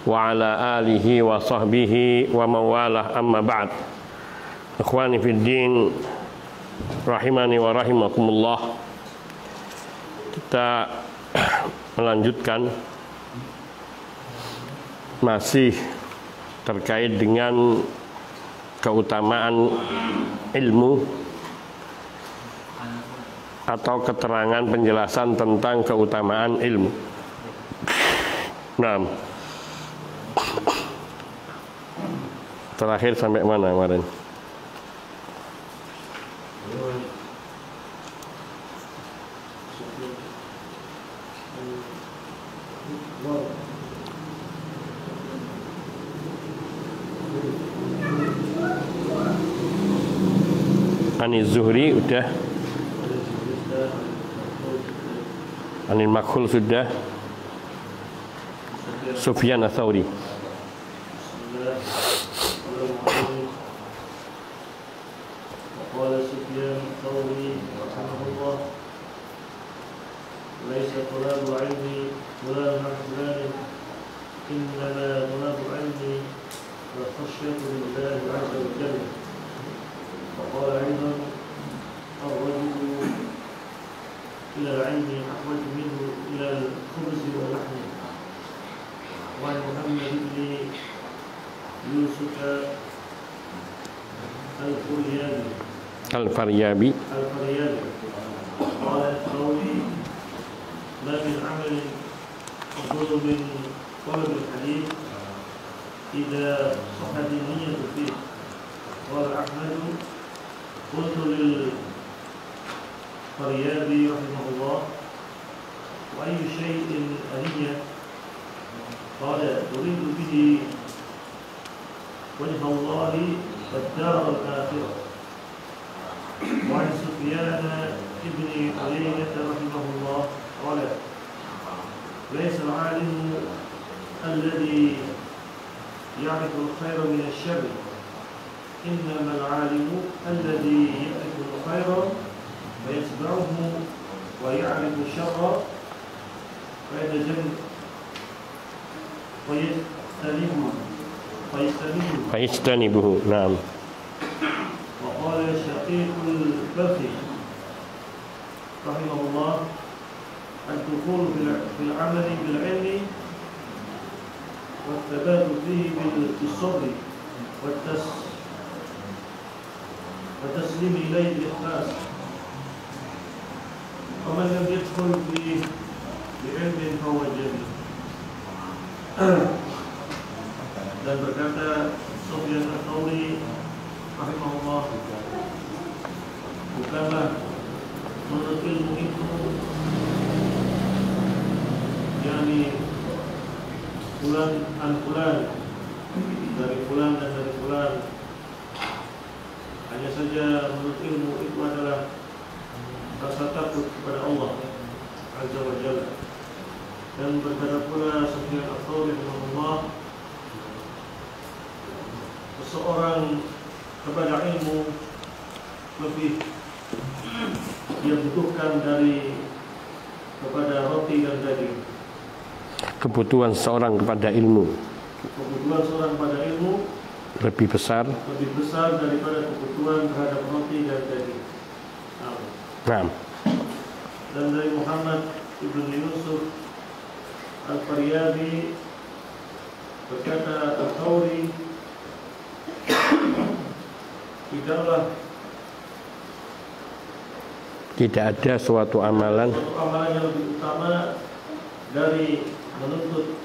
wa ala alihi wa sahbihi wa mawalah, amma ba'd. Ikhwani fid din, rahimani wa rahimakumullah. Kita melanjutkan masih terkait dengan keutamaan ilmu atau keterangan penjelasan tentang keutamaan ilmu. Nah, terakhir sampai mana kemarin? Ani Zuhri udah, Anil Makhul sudah, Sufyan Ats-Tsauri. Qala Sufyan Ats-Tsauri rahimahullah, laisa talabu ilmi fulan an fulan, innama talabu ilmi wa khashyatu lillahi azza wa jalla. وقال أيضا الرجل إلى العلم أحوج منه إلى الخبز واللحم. وعن محمد بن يوسف الفريابي قال الثوري ما من عمل أفضل من طلب الحديث إذا صحت النية فيه. قال أحمد قلت للفريابي رحمه الله وأي شيء أنية؟ قال تريد به وجه الله والدار الآخرة. وعن سفيان بن عيينة رحمه الله قال ليس العالم الذي يعرف الخير من الشر، إنما العالم الذي يعرف الخير فيتبعه ويعرف الشر فيجتنبه. نعم. وقال شقيق البلخي رحمه الله الدخول في العمل بالعلم والثبات فيه بالصبر والتسليم إليه بالإخلاص. ومن لم يدخل بعلم فهو جاهل. Dan berkata Sufyan Ats-Tsauri rahimahullah, bukanlah menurut ilmu itu yakni fulan an fulan, dari fulan dan dari fulan. Hanya saja menurut ilmu itu adalah rasa takut kepada Allah Azza wa Jalla. Dan berkata pula Sufyan Ats-Tsauri rahimahullah, seseorang kepada ilmu lebih dia butuhkan kepada roti dan daging. Kebutuhan seorang kepada ilmu, kebutuhan seorang kepada ilmu lebih besar daripada kebutuhan terhadap roti dan daging. Nah. Dan dari Muhammad ibn Yusuf Al-Faryabi berkata Al-Tsauri, tidak ada suatu amalan yang lebih utama dari menuntut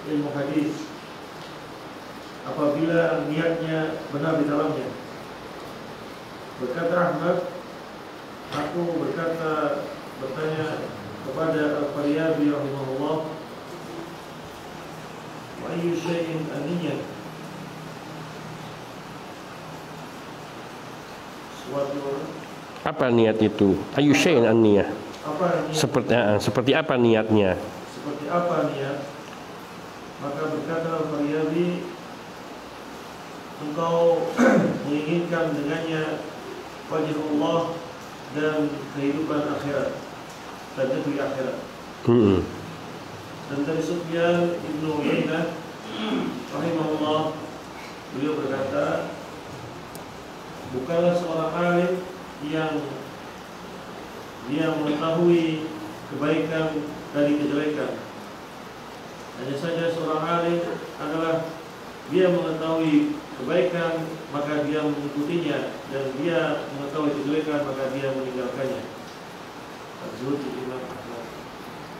ilmu hadis apabila niatnya benar di dalamnya. Berkata Ahmad, aku bertanya kepada Al-Faryabi rahimahullah, wa ayyu syai'in an-niyyah? Apa niat itu? Ayu syai'in an-niyah. Seperti apa niatnya? Seperti apa niat? Maka berkata Al-Faryabi, engkau menginginkan dengannya wajah Allah dan kehidupan akhirat dan negeri akhirat. Dan dari Sufyan ibn Uyainah rahimahullah, beliau berkata, bukanlah seorang alim yang dia mengetahui kebaikan dari kejelekan. Hanya saja seorang alim adalah dia mengetahui kebaikan maka dia mengikutinya, dan dia mengetahui kejelekan maka dia meninggalkannya.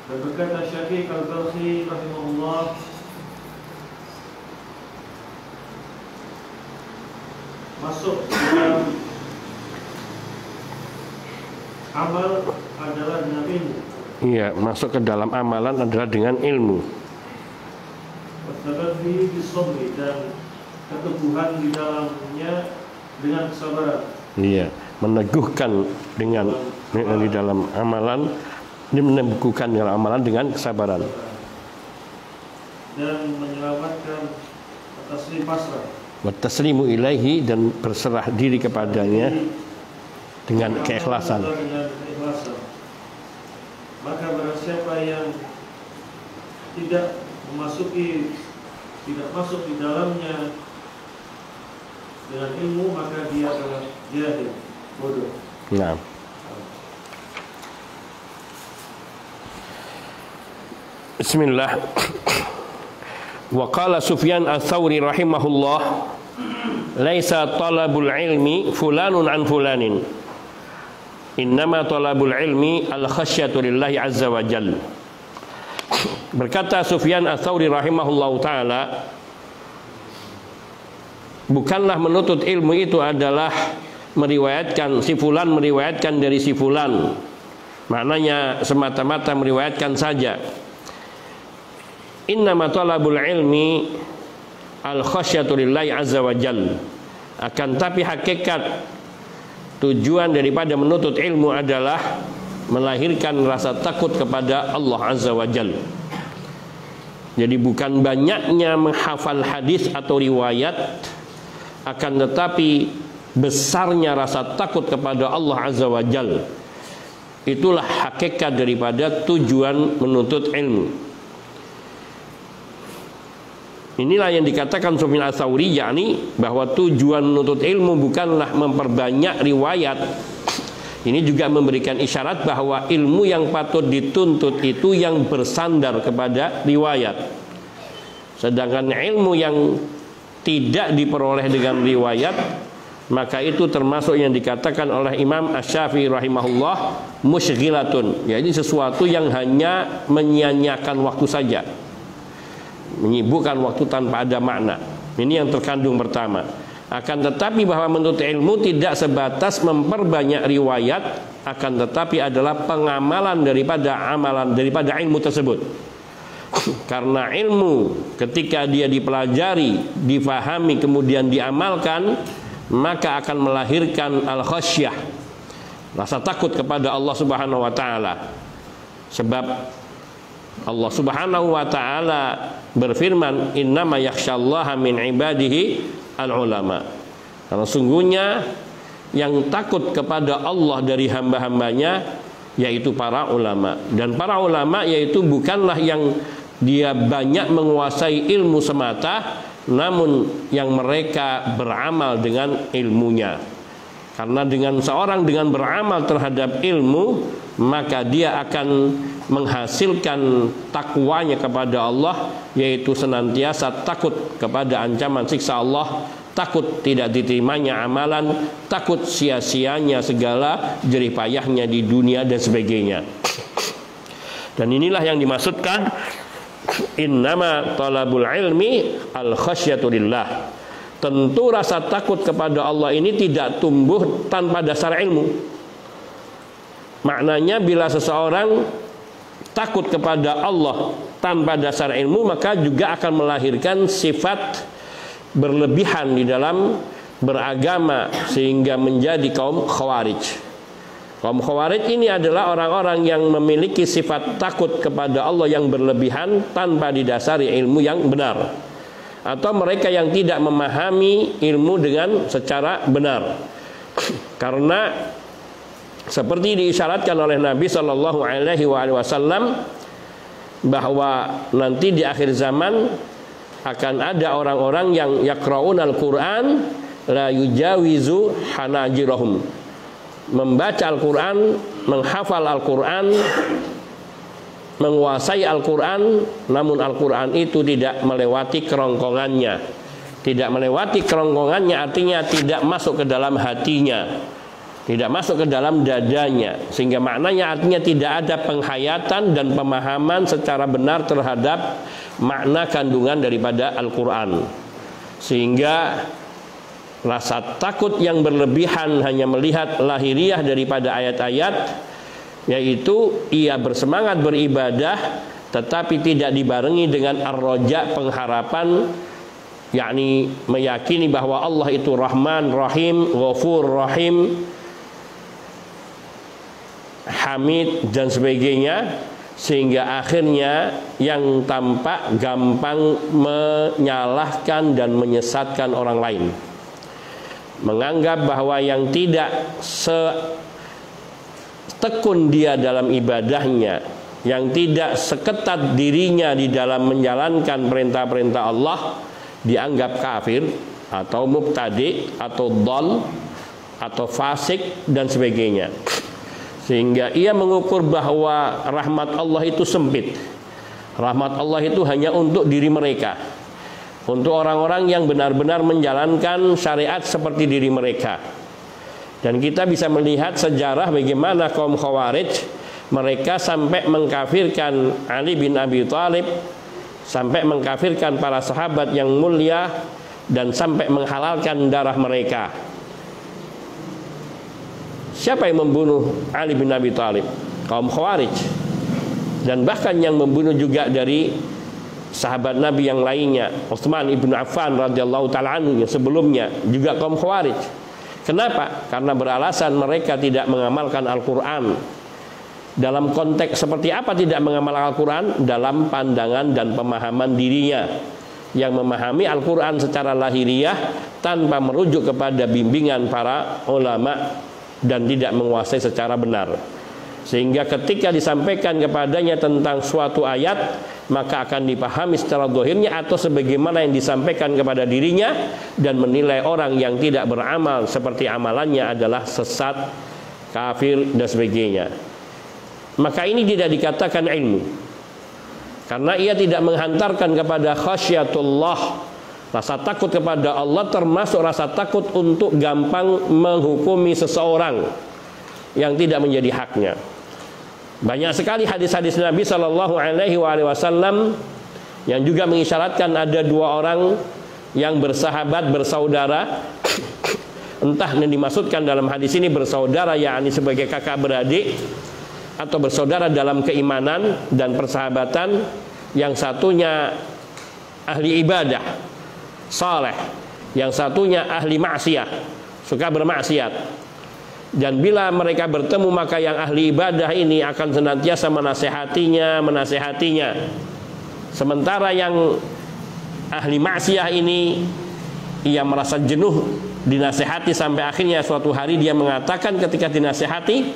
Dan berkata Syafiq Al-Balkhi rahimahullah, masuk dalam amal adalah dengan ilmu. Iya, masuk ke dalam amalan adalah dengan ilmu. Dan keteguhan di dalamnya dengan kesabaran. Iya, meneguhkan dengan di dalam amalan, ini meneguhkan dalam amalan dengan kesabaran. Dan menyelamatkan taslim pasrah. Wa taslimu ilaihi, dan berserah diri kepadanya dengan keikhlasan. Maka barang siapa yang tidak masuk di dalamnya dengan ilmu, maka dia adalah jahil, bodoh. Nah. Bismillah. Wa qala Sufyan Ats-Tsauri rahimahullah, laisa talabul ilmi fulanun an fulanin, innama talabul ilmi al-khasyatu lillahi azza wa jalla. Berkata Sufyan Ats-Tsauri rahimahullahu taala, bukanlah menuntut ilmu itu adalah meriwayatkan si fulan meriwayatkan dari si fulan, maknanya semata-mata meriwayatkan saja. Innama talabul ilmi al-khasyatu lillahi azza wa jalla. Akan tapi hakikat tujuan daripada menuntut ilmu adalah melahirkan rasa takut kepada Allah azza wa jalla. Jadi bukan banyaknya menghafal hadis atau riwayat, akan tetapi besarnya rasa takut kepada Allah azza wa jalla. Itulah hakikat daripada tujuan menuntut ilmu. Inilah yang dikatakan Sufyan Ats-Tsauri, yakni bahwa tujuan menuntut ilmu bukanlah memperbanyak riwayat. Ini juga memberikan isyarat bahwa ilmu yang patut dituntut itu yang bersandar kepada riwayat. Sedangkan ilmu yang tidak diperoleh dengan riwayat, maka itu termasuk yang dikatakan oleh Imam Asy-Syafi'i rahimahullah musyghilatun, yaitu sesuatu yang hanya menyia-nyiakan waktu saja, menyibukkan waktu tanpa ada makna. Ini yang terkandung pertama. Akan tetapi bahwa menuntut ilmu tidak sebatas memperbanyak riwayat, akan tetapi adalah pengamalan daripada ilmu tersebut. Karena ilmu ketika dia dipelajari, difahami, kemudian diamalkan, maka akan melahirkan al-khasyah, rasa takut kepada Allah Subhanahu wa taala. Sebab Allah Subhanahu wa taala berfirman, innama yakhsyallaha min ibadihi al-ulama. Karena sungguhnya yang takut kepada Allah dari hamba-hambanya yaitu para ulama. Dan para ulama yaitu bukanlah yang dia banyak menguasai ilmu semata, namun yang mereka beramal dengan ilmunya. Karena dengan seorang dengan beramal terhadap ilmu, maka dia akan menghasilkan takwanya kepada Allah, yaitu senantiasa takut kepada ancaman siksa Allah, takut tidak diterimanya amalan, takut sia-sianya segala jerih payahnya di dunia dan sebagainya. Dan inilah yang dimaksudkan innama talabul ilmi al-khasyatu lillah. Tentu rasa takut kepada Allah ini tidak tumbuh tanpa dasar ilmu. Maknanya bila seseorang takut kepada Allah tanpa dasar ilmu, maka juga akan melahirkan sifat berlebihan di dalam beragama sehingga menjadi kaum khawarij. Kaum khawarij ini adalah orang-orang yang memiliki sifat takut kepada Allah yang berlebihan tanpa didasari ilmu yang benar, atau mereka yang tidak memahami ilmu dengan secara benar. Karena seperti diisyaratkan oleh Nabi Shallallahu Alaihi Wasallam bahwa nanti di akhir zaman akan ada orang-orang yang yaqra'unal Qur'an la yujawizu hanajirahum, membaca Al-Quran, menghafal Al-Quran, menguasai Al-Quran, namun Al-Quran itu tidak melewati kerongkongannya. Tidak melewati kerongkongannya artinya tidak masuk ke dalam hatinya, tidak masuk ke dalam dadanya, sehingga maknanya artinya tidak ada penghayatan dan pemahaman secara benar terhadap makna kandungan daripada Al-Quran. Sehingga rasa takut yang berlebihan hanya melihat lahiriah daripada ayat-ayat, yaitu ia bersemangat beribadah tetapi tidak dibarengi dengan ar-raja, pengharapan, yakni meyakini bahwa Allah itu Rahman, Rahim, Ghafur, Rahim, Hamid dan sebagainya, sehingga akhirnya yang tampak gampang menyalahkan dan menyesatkan orang lain, menganggap bahwa yang tidak setekun dia dalam ibadahnya, yang tidak seketat dirinya di dalam menjalankan perintah-perintah Allah, dianggap kafir atau mubtadi atau dhal atau fasik dan sebagainya. Sehingga ia mengukur bahwa rahmat Allah itu sempit. Rahmat Allah itu hanya untuk diri mereka, untuk orang-orang yang benar-benar menjalankan syariat seperti diri mereka. Dan kita bisa melihat sejarah bagaimana kaum Khawarij, mereka sampai mengkafirkan Ali bin Abi Thalib, sampai mengkafirkan para sahabat yang mulia, dan sampai menghalalkan darah mereka. Siapa yang membunuh Ali bin Abi Thalib? Kaum Khawarij. Dan bahkan yang membunuh juga dari sahabat Nabi yang lainnya, Utsman ibn Affan radhiyallahu ta'ala anhu, yang sebelumnya juga kaum Khawarij. Kenapa? Karena beralasan mereka tidak mengamalkan Al-Quran. Dalam konteks seperti apa tidak mengamalkan Al-Quran? Dalam pandangan dan pemahaman dirinya, yang memahami Al-Quran secara lahiriah tanpa merujuk kepada bimbingan para ulama dan tidak menguasai secara benar. Sehingga ketika disampaikan kepadanya tentang suatu ayat, maka akan dipahami secara zahirnya atau sebagaimana yang disampaikan kepada dirinya, dan menilai orang yang tidak beramal seperti amalannya adalah sesat, kafir dan sebagainya. Maka ini tidak dikatakan ilmu, karena ia tidak menghantarkan kepada khasyatullah, rasa takut kepada Allah, termasuk rasa takut untuk gampang menghukumi seseorang yang tidak menjadi haknya. Banyak sekali hadis-hadis Nabi Shallallahu Alaihi Wasallam yang juga mengisyaratkan ada dua orang yang bersahabat, bersaudara. Entah yang dimaksudkan dalam hadis ini bersaudara yakni sebagai kakak beradik, atau bersaudara dalam keimanan dan persahabatan. Yang satunya ahli ibadah saleh, yang satunya ahli maksiat, suka bermaksiat. Dan bila mereka bertemu, maka yang ahli ibadah ini akan senantiasa menasehatinya. Sementara yang ahli maksiat ini, ia merasa jenuh dinasehati, sampai akhirnya suatu hari dia mengatakan ketika dinasehati,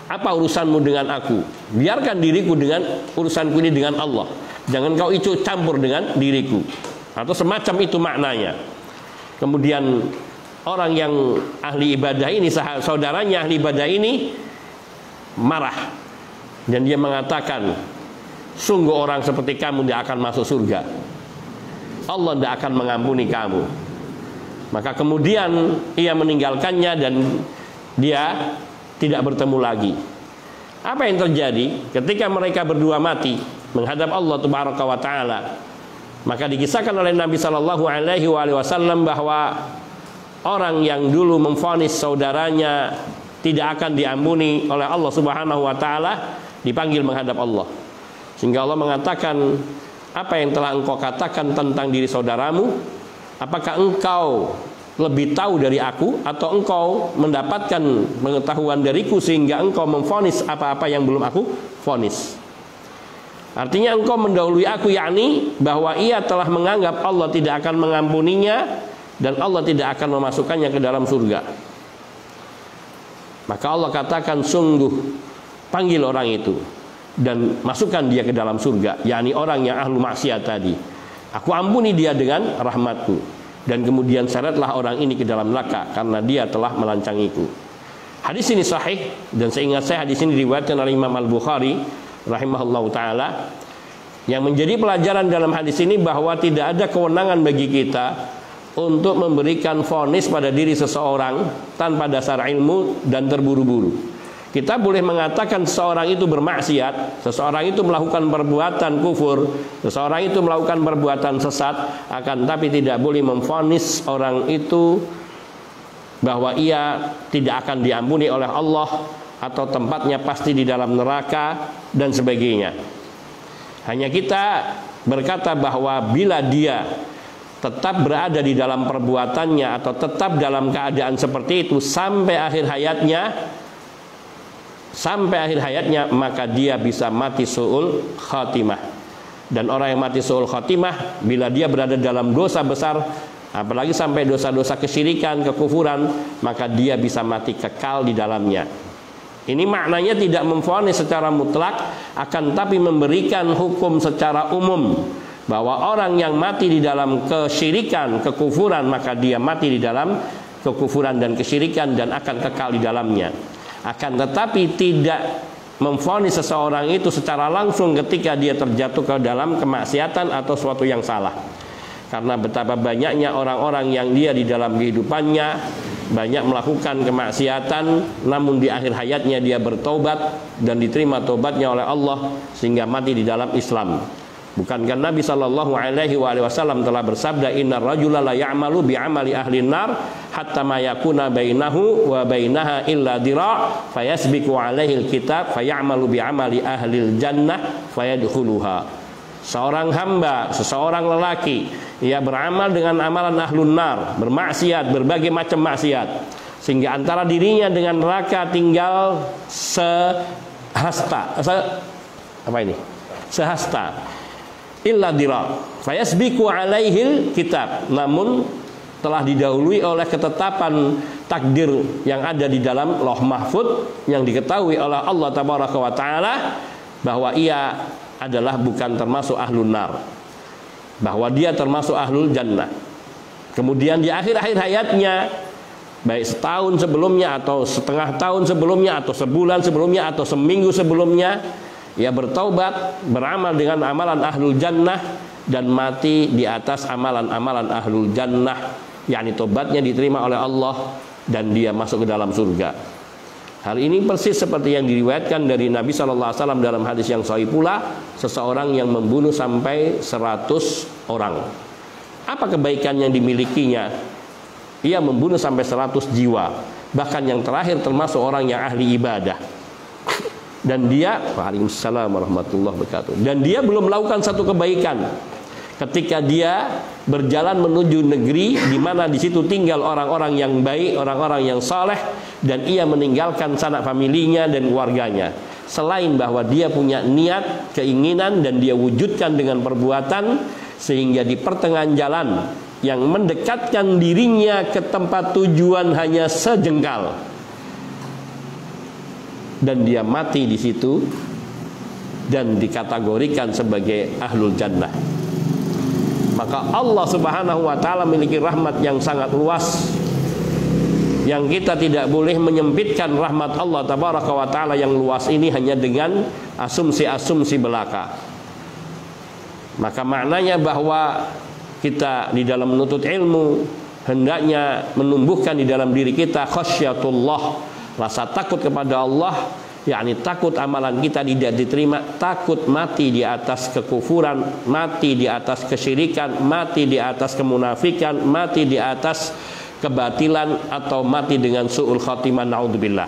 apa urusanmu dengan aku? Biarkan diriku dengan urusanku ini dengan Allah. Jangan kau ikut campur dengan diriku. Atau semacam itu maknanya. Kemudian orang yang ahli ibadah ini, saudaranya ahli ibadah ini marah, dan dia mengatakan, sungguh orang seperti kamu tidak akan masuk surga. Allah tidak akan mengampuni kamu. Maka kemudian ia meninggalkannya dan dia tidak bertemu lagi. Apa yang terjadi ketika mereka berdua mati menghadap Allah Tabaraka wa Ta'ala? Maka dikisahkan oleh Nabi Shallallahu Alaihi Wasallam bahwa orang yang dulu memvonis saudaranya tidak akan diampuni oleh Allah Subhanahu wa Ta'ala dipanggil menghadap Allah. Sehingga Allah mengatakan, apa yang telah engkau katakan tentang diri saudaramu? Apakah engkau lebih tahu dari aku, atau engkau mendapatkan pengetahuan dariku sehingga engkau memvonis apa-apa yang belum aku vonis? Artinya engkau mendahului aku, yakni bahwa ia telah menganggap Allah tidak akan mengampuninya dan Allah tidak akan memasukkannya ke dalam surga. Maka Allah katakan, sungguh panggil orang itu dan masukkan dia ke dalam surga, yakni orang yang ahlu maksiat tadi. Aku ampuni dia dengan rahmatku. Dan kemudian seretlah orang ini ke dalam neraka karena dia telah melancangiku. Hadis ini sahih, dan seingat saya hadis ini diriwayatkan oleh Imam Al-Bukhari rahimahullahu taala. Yang menjadi pelajaran dalam hadis ini bahwa tidak ada kewenangan bagi kita untuk memberikan vonis pada diri seseorang tanpa dasar ilmu dan terburu-buru. Kita boleh mengatakan seseorang itu bermaksiat, seseorang itu melakukan perbuatan kufur, seseorang itu melakukan perbuatan sesat, akan tapi tidak boleh memvonis orang itu bahwa ia tidak akan diampuni oleh Allah atau tempatnya pasti di dalam neraka dan sebagainya. Hanya kita berkata bahwa bila dia tetap berada di dalam perbuatannya atau tetap dalam keadaan seperti itu sampai akhir hayatnya, maka dia bisa mati su'ul khatimah. Dan orang yang mati su'ul khatimah, bila dia berada dalam dosa besar, apalagi sampai dosa-dosa kesyirikan, kekufuran, maka dia bisa mati kekal di dalamnya. Ini maknanya tidak memvonis secara mutlak, akan tapi memberikan hukum secara umum bahwa orang yang mati di dalam kesyirikan, kekufuran, maka dia mati di dalam kekufuran dan kesyirikan dan akan kekal di dalamnya. Akan tetapi tidak memvonis seseorang itu secara langsung ketika dia terjatuh ke dalam kemaksiatan atau suatu yang salah. Karena betapa banyaknya orang-orang yang dia di dalam kehidupannya banyak melakukan kemaksiatan, namun di akhir hayatnya dia bertobat dan diterima tobatnya oleh Allah sehingga mati di dalam Islam. Bukankah Nabi Shallallahu Alaihi Wasallam telah bersabda, Innar rajula la ya'malu bi'amali ahli nar hatta ma yakuna bainahu wa bainaha illa dira' fayasbiqu alaihi alkitab fayamalu bi'amali ahli jannah fayadkhuluha. Seorang hamba, seseorang lelaki, ia beramal dengan amalan ahlun nar, bermaksiat, berbagai macam maksiat, sehingga antara dirinya dengan neraka tinggal sehasta. Illa dira, fayasbiqu alaihil kitab. Namun telah didahului oleh ketetapan takdir yang ada di dalam Lauh Mahfuz yang diketahui oleh Allah Tabaraka wa Ta'ala bahwa ia adalah bukan termasuk ahlun nar, bahwa dia termasuk ahlul jannah. Kemudian di akhir-akhir hayatnya, baik setahun sebelumnya atau setengah tahun sebelumnya atau sebulan sebelumnya atau seminggu sebelumnya, ia bertaubat, beramal dengan amalan ahlul jannah dan mati di atas amalan-amalan ahlul jannah, yakni tobatnya diterima oleh Allah dan dia masuk ke dalam surga. Hal ini persis seperti yang diriwayatkan dari Nabi SAW dalam hadis yang sahih pula, seseorang yang membunuh sampai 100 orang. Apa kebaikan yang dimilikinya? Ia membunuh sampai 100 jiwa. Bahkan yang terakhir termasuk orang yang ahli ibadah. Dan dia, waalaikumsalam warahmatullahi wabarakatuh. Dan dia belum melakukan satu kebaikan. Ketika dia berjalan menuju negeri di mana di situ tinggal orang-orang yang baik, orang-orang yang saleh, dan ia meninggalkan sanak familinya dan keluarganya. Selain bahwa dia punya niat, keinginan, dan dia wujudkan dengan perbuatan, sehingga di pertengahan jalan yang mendekatkan dirinya ke tempat tujuan hanya sejengkal, dan dia mati di situ dan dikategorikan sebagai ahlul jannah. Maka Allah Subhanahu wa Ta'ala memiliki rahmat yang sangat luas, yang kita tidak boleh menyempitkan rahmat Allah Tabaraka wa Ta'ala yang luas ini hanya dengan asumsi-asumsi belaka. Maka maknanya bahwa kita di dalam menuntut ilmu hendaknya menumbuhkan di dalam diri kita khasyatullah, rasa takut kepada Allah, yakni takut amalan kita tidak diterima, takut mati di atas kekufuran, mati di atas kesyirikan, mati di atas kemunafikan, mati di atas kebatilan, atau mati dengan su'ul khatimah, naudzubillah.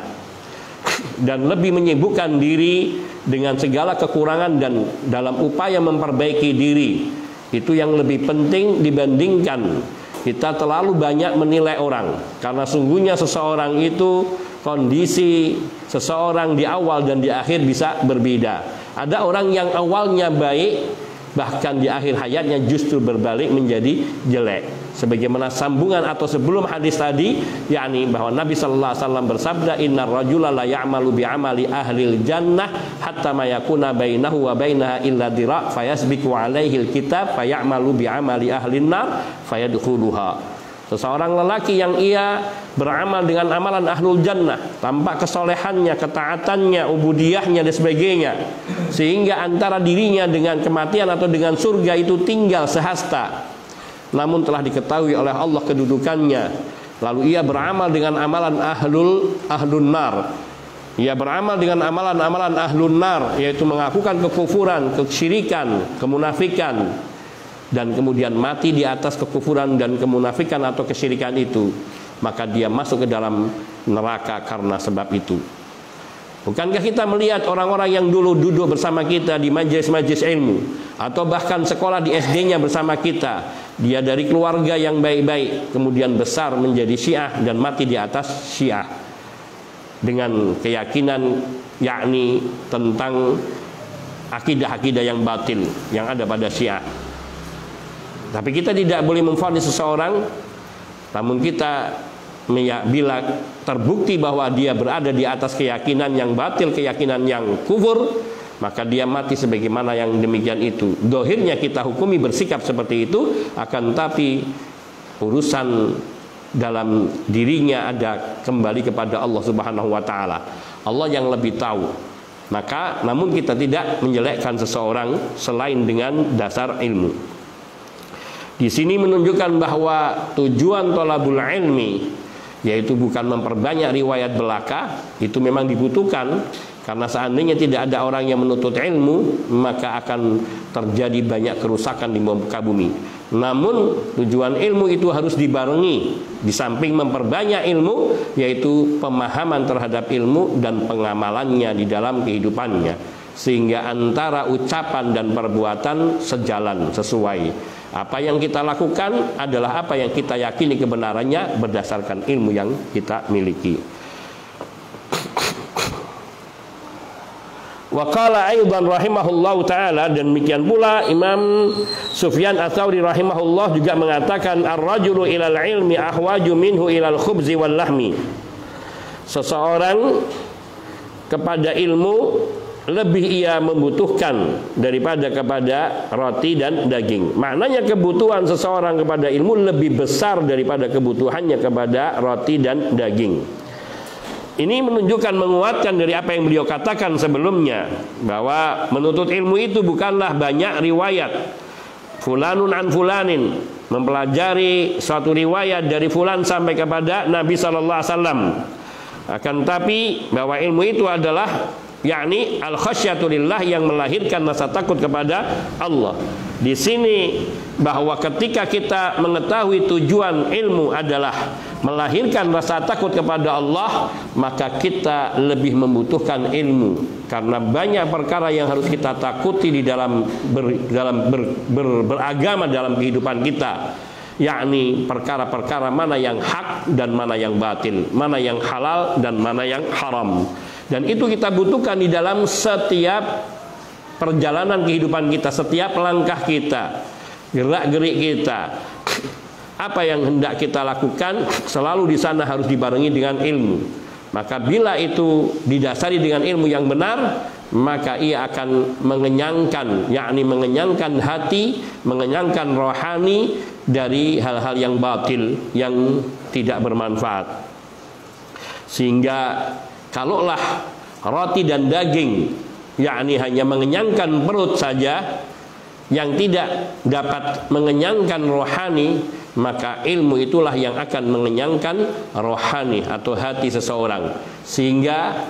Dan lebih menyibukkan diri dengan segala kekurangan dan dalam upaya memperbaiki diri. Itu yang lebih penting dibandingkan kita terlalu banyak menilai orang. Karena sungguhnya seseorang itu, kondisi seseorang di awal dan di akhir bisa berbeda. Ada orang yang awalnya baik, bahkan di akhir hayatnya justru berbalik menjadi jelek. Sebagaimana sambungan atau sebelum hadis tadi, yakni bahwa Nabi sallallahu alaihi wasallam bersabda, innar rajula la ya'malu bi amali ahlil jannah hatta ma yakuna bainahu wa bainaha illa dira' fayasbiqu alaihi alkitab fayamalu bi amali ahlin nar fayadkhuluha. Seseorang lelaki yang ia beramal dengan amalan ahlul jannah, tampak kesolehannya, ketaatannya, ubudiyahnya dan sebagainya, sehingga antara dirinya dengan kematian atau dengan surga itu tinggal sehasta. Namun telah diketahui oleh Allah kedudukannya. Lalu ia beramal dengan amalan ahlun nar. Ia beramal dengan amalan ahlun nar, yaitu mengakukan kekufuran, kesyirikan, kemunafikan, dan kemudian mati di atas kekufuran dan kemunafikan atau kesyirikan itu, maka dia masuk ke dalam neraka karena sebab itu. Bukankah kita melihat orang-orang yang dulu duduk bersama kita di majelis-majelis ilmu, atau bahkan sekolah di SD-nya bersama kita, dia dari keluarga yang baik-baik, kemudian besar menjadi Syiah dan mati di atas Syiah dengan keyakinan yakni tentang akidah-akidah yang batil yang ada pada Syiah. Tapi kita tidak boleh memvonis seseorang, namun kita bila terbukti bahwa dia berada di atas keyakinan yang batil, keyakinan yang kufur, maka dia mati sebagaimana yang demikian itu. Dohirnya kita hukumi bersikap seperti itu, akan tapi urusan dalam dirinya ada kembali kepada Allah Subhanahu wa taala. Allah yang lebih tahu. Maka namun kita tidak menjelekkan seseorang selain dengan dasar ilmu. Di sini menunjukkan bahwa tujuan thalabul ilmi, yaitu bukan memperbanyak riwayat belaka, itu memang dibutuhkan, karena seandainya tidak ada orang yang menuntut ilmu, maka akan terjadi banyak kerusakan di muka bumi. Namun tujuan ilmu itu harus dibarengi, di samping memperbanyak ilmu, yaitu pemahaman terhadap ilmu dan pengamalannya di dalam kehidupannya, sehingga antara ucapan dan perbuatan sejalan, sesuai. Apa yang kita lakukan adalah apa yang kita yakini kebenarannya berdasarkan ilmu yang kita miliki. Wa qala aidan rahimahullahu taala, dan demikian pula Imam Sufyan Ats-Tsauri rahimahullah juga mengatakan, ar-rajulu ilal ilmi ahwaju minhu ilal khubzi wal lahmi. Seseorang kepada ilmu lebih ia membutuhkan daripada kepada roti dan daging. Maknanya kebutuhan seseorang kepada ilmu lebih besar daripada kebutuhannya kepada roti dan daging. Ini menunjukkan, menguatkan dari apa yang beliau katakan sebelumnya, bahwa menuntut ilmu itu bukanlah banyak riwayat. Fulanun an fulanin, mempelajari suatu riwayat dari fulan sampai kepada Nabi sallallahu alaihi wasallam. Akan tapi bahwa ilmu itu adalah yakni al-khasyatu lillah, yang melahirkan rasa takut kepada Allah. Di sini bahwa ketika kita mengetahui tujuan ilmu adalah melahirkan rasa takut kepada Allah, maka kita lebih membutuhkan ilmu, karena banyak perkara yang harus kita takuti di dalam beragama dalam kehidupan kita, yakni perkara-perkara mana yang hak dan mana yang batil, mana yang halal dan mana yang haram. Dan itu kita butuhkan di dalam setiap perjalanan kehidupan kita, setiap langkah kita, gerak-gerik kita. Apa yang hendak kita lakukan selalu di sana harus dibarengi dengan ilmu. Maka bila itu didasari dengan ilmu yang benar, maka ia akan mengenyangkan, yakni mengenyangkan hati, mengenyangkan rohani dari hal-hal yang batil, yang tidak bermanfaat. Sehingga kalaulah roti dan daging yakni hanya mengenyangkan perut saja, yang tidak dapat mengenyangkan rohani, maka ilmu itulah yang akan mengenyangkan rohani atau hati seseorang. Sehingga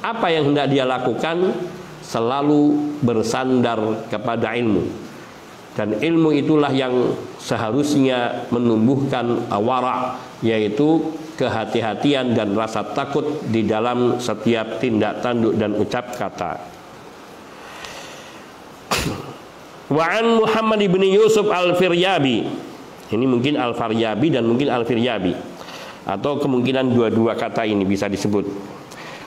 apa yang hendak dia lakukan selalu bersandar kepada ilmu. Dan ilmu itulah yang seharusnya menumbuhkan wara', yaitu kehati-hatian dan rasa takut di dalam setiap tindak tanduk dan ucap kata. Wa'an Muhammad ibn Yusuf al-Firyabi, ini mungkin al-Faryabi dan mungkin al-Firyabi, atau kemungkinan dua-dua kata ini bisa disebut.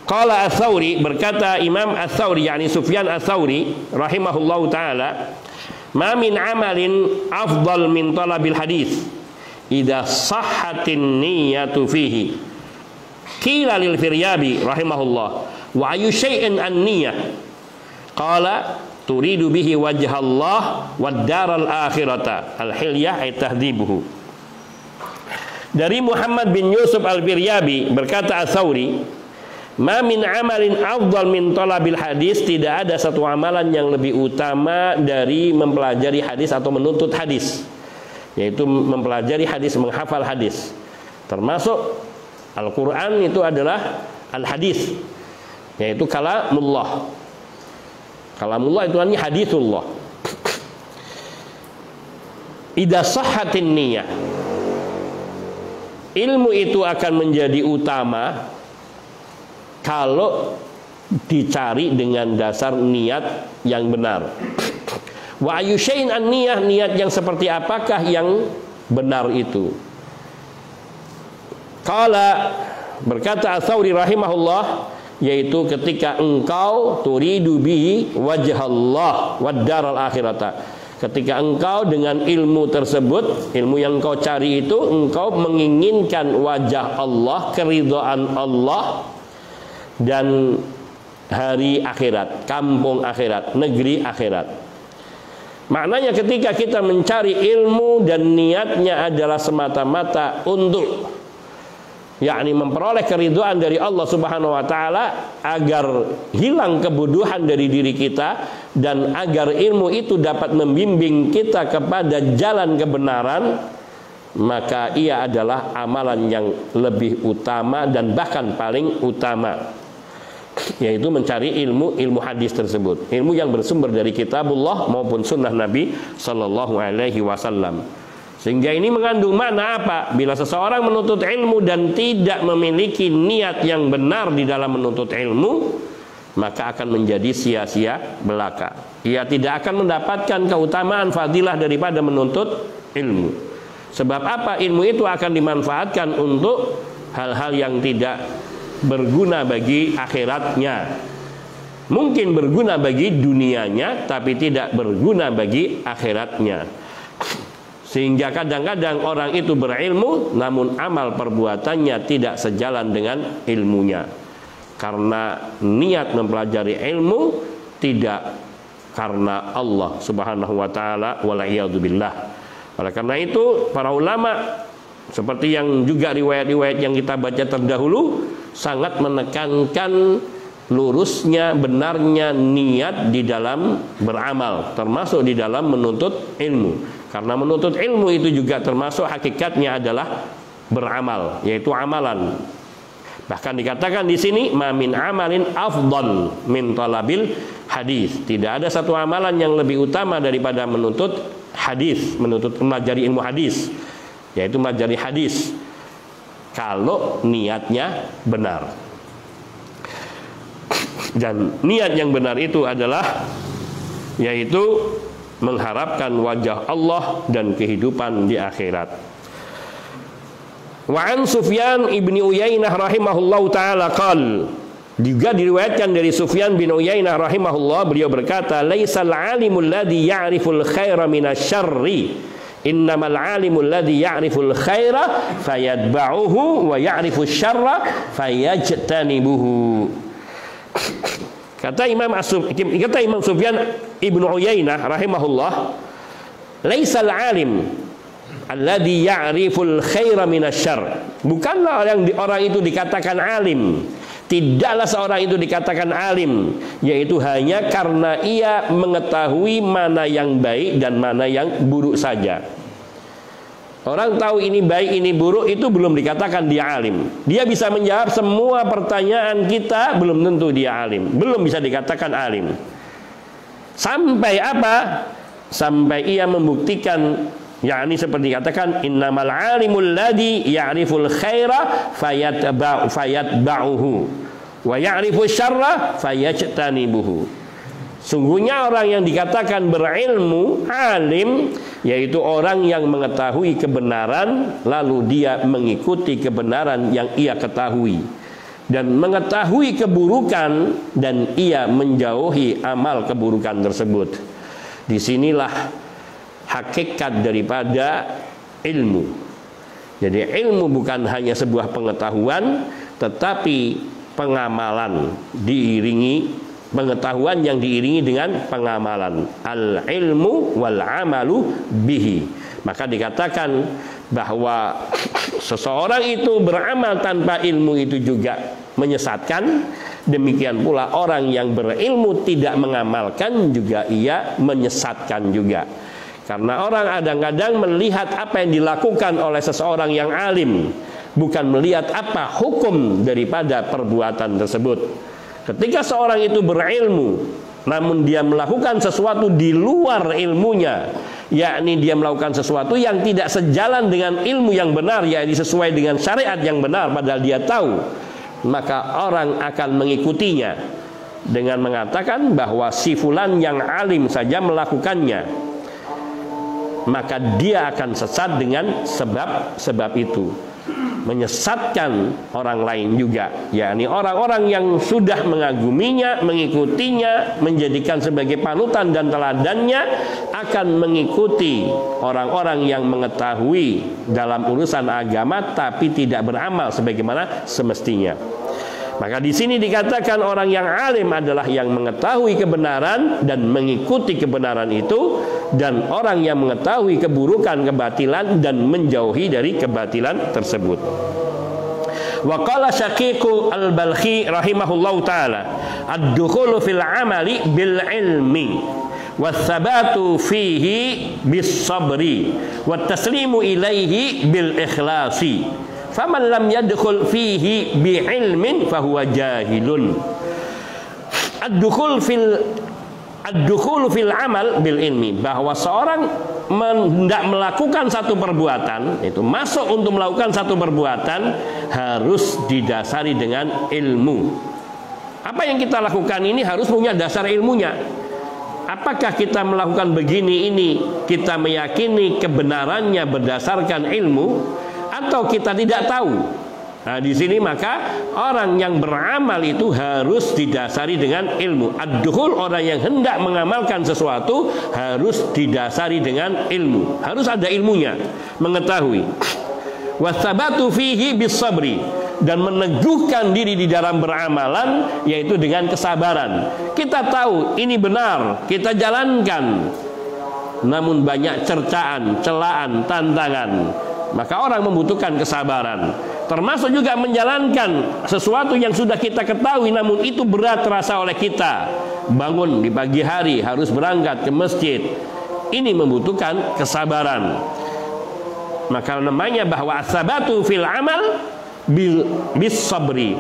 Qala Ats-Tsauri, berkata Imam Ats-Tsauri yakni Sufyan Ats-Tsauri rahimahullahu taala, Ma min amalin afdal min talabil hadis idza sahhatin niyatu fihi. Qila lil Firyabi rahimahullah, wa ayu syai'in an-niyah? Qala turidu bihi wajha Allah wad daral akhirata. Al-Hilyah ay tahdzibuhu. Dari Muhammad bin Yusuf Al-Firyabi berkata Ats-Tsauri, ma min amalin afdal min talabil hadis, tidak ada satu amalan yang lebih utama dari mempelajari hadis atau menuntut hadis, yaitu mempelajari hadis, menghafal hadis. Termasuk Al-Quran itu adalah al-hadis, yaitu kalamullah. Kalamullah itu artinya hadithullah. Idza sahhatin niyah, ilmu itu akan menjadi utama kalau dicari dengan dasar niat yang benar. Wa ayu syai'in an-niyah, niat yang seperti apakah yang benar itu? Qala, berkata Ats-Tsauri rahimahullah, yaitu ketika engkau turidu bihi wajhallah wad daral akhirata, ketika engkau dengan ilmu tersebut, ilmu yang engkau cari itu, engkau menginginkan wajah Allah, keridhaan Allah dan hari akhirat, kampung akhirat, negeri akhirat. Maknanya ketika kita mencari ilmu dan niatnya adalah semata-mata untuk yakni memperoleh keridhaan dari Allah Subhanahu wa taala, agar hilang kebodohan dari diri kita dan agar ilmu itu dapat membimbing kita kepada jalan kebenaran, maka ia adalah amalan yang lebih utama dan bahkan paling utama, yaitu mencari ilmu hadis tersebut, ilmu yang bersumber dari kitabullah maupun sunnah Nabi Sallallahu Alaihi Wasallam. Sehingga ini mengandung makna apa? Bila seseorang menuntut ilmu dan tidak memiliki niat yang benar di dalam menuntut ilmu, maka akan menjadi sia-sia belaka. Ia tidak akan mendapatkan keutamaan fadilah daripada menuntut ilmu. Sebab apa? Ilmu itu akan dimanfaatkan untuk hal-hal yang tidak berguna bagi akhiratnya. Mungkin berguna bagi dunianya, tapi tidak berguna bagi akhiratnya. Sehingga kadang-kadang orang itu berilmu, namun amal perbuatannya tidak sejalan dengan ilmunya, karena niat mempelajari ilmu tidak karena Allah Subhanahu wa taala, wala'iyadzubillah. Oleh karena itu para ulama, seperti yang juga riwayat-riwayat yang kita baca terdahulu, sangat menekankan lurusnya, benarnya niat di dalam beramal, termasuk di dalam menuntut ilmu. Karena menuntut ilmu itu juga termasuk hakikatnya adalah beramal, yaitu amalan. Bahkan dikatakan di sini, ma min amalin afdal min talabil hadis. Tidak ada satu amalan yang lebih utama daripada menuntut hadis, menuntut mempelajari ilmu hadis, yaitu mempelajari hadis, kalau niatnya benar. Dan niat yang benar itu adalah yaitu mengharapkan wajah Allah dan kehidupan di akhirat. Wa an Sufyan ibni Uyainah rahimahullahu taala qal, juga diriwayatkan dari Sufyan bin Uyainah rahimahullah, beliau berkata, laisal alimul ladzi ya'riful khaira minasyarri, innamal alimul ladzi ya'riful khaira fayatba'uhu wa ya'rifus syarra fayajtanibuhu. Kata Imam Sufyan ibnu Uyainah rahimahullah, laisal alim alladzi ya'riful khaira minasyarr, bukanlah orang itu dikatakan alim, tidaklah seorang itu dikatakan alim, yaitu hanya karena ia mengetahui mana yang baik dan mana yang buruk saja. Orang tahu ini baik, ini buruk, itu belum dikatakan dia alim. Dia bisa menjawab semua pertanyaan kita, belum tentu dia alim, belum bisa dikatakan alim. Sampai apa? Sampai ia membuktikan, yakni seperti dikatakan, innamal alimul ladzi ya'riful khaira fayatba'uhu wa ya'rifus syarra fayajtanibuhu. Sungguhnya orang yang dikatakan berilmu, alim, yaitu orang yang mengetahui kebenaran, lalu dia mengikuti kebenaran yang ia ketahui, dan mengetahui keburukan, dan ia menjauhi amal keburukan tersebut. Disinilah hakikat daripada ilmu. Jadi ilmu bukan hanya sebuah pengetahuan, tetapi pengamalan diiringi, pengetahuan yang diiringi dengan pengamalan. Al ilmu wal amalu bihi. Maka dikatakan bahwa seseorang itu beramal tanpa ilmu itu juga menyesatkan. Demikian pula orang yang berilmu tidak mengamalkan juga ia menyesatkan juga. Karena orang kadang-kadang melihat apa yang dilakukan oleh seseorang yang alim, bukan melihat apa hukum daripada perbuatan tersebut. Ketika seorang itu berilmu, namun dia melakukan sesuatu di luar ilmunya, yakni dia melakukan sesuatu yang tidak sejalan dengan ilmu yang benar, yakni sesuai dengan syariat yang benar, padahal dia tahu, maka orang akan mengikutinya dengan mengatakan bahwa si fulan yang alim saja melakukannya, maka dia akan sesat dengan sebab itu, menyesatkan orang lain juga, yakni orang-orang yang sudah mengaguminya, mengikutinya, menjadikan sebagai panutan dan teladannya, akan mengikuti orang-orang yang mengetahui dalam urusan agama tapi tidak beramal sebagaimana semestinya. Maka di sini dikatakan orang yang alim adalah yang mengetahui kebenaran dan mengikuti kebenaran itu, dan orang yang mengetahui keburukan, kebatilan dan menjauhi dari kebatilan tersebut. Wa qala Syaqiqu al-Balkhi rahimahullahu taala, ad-dukhulu fil amali bil ilmi was-sabatu fihi bis sabri wat taslimu ilaihi bil ikhlasi. Faman lam yadkhul fihi bi ilmin fahuwa jahilun. Ad-dukhul fil amal bil ilmi, bahwa seorang hendak melakukan satu perbuatan, itu masuk untuk melakukan satu perbuatan harus didasari dengan ilmu. Apa yang kita lakukan ini harus punya dasar ilmunya. Apakah kita melakukan begini ini kita meyakini kebenarannya berdasarkan ilmu, atau kita tidak tahu? Nah, di sini maka orang yang beramal itu harus didasari dengan ilmu. Ad-dukhul, orang yang hendak mengamalkan sesuatu harus didasari dengan ilmu. Harus ada ilmunya, mengetahui. Wasabatu fihi bis sabri, dan meneguhkan diri di dalam beramalan yaitu dengan kesabaran. Kita tahu ini benar, kita jalankan. Namun banyak cercaan, celaan, tantangan. Maka orang membutuhkan kesabaran, termasuk juga menjalankan sesuatu yang sudah kita ketahui namun itu berat terasa oleh kita. Bangun di pagi hari harus berangkat ke masjid, ini membutuhkan kesabaran. Maka namanya bahwa asabatu fil amal bis sabri,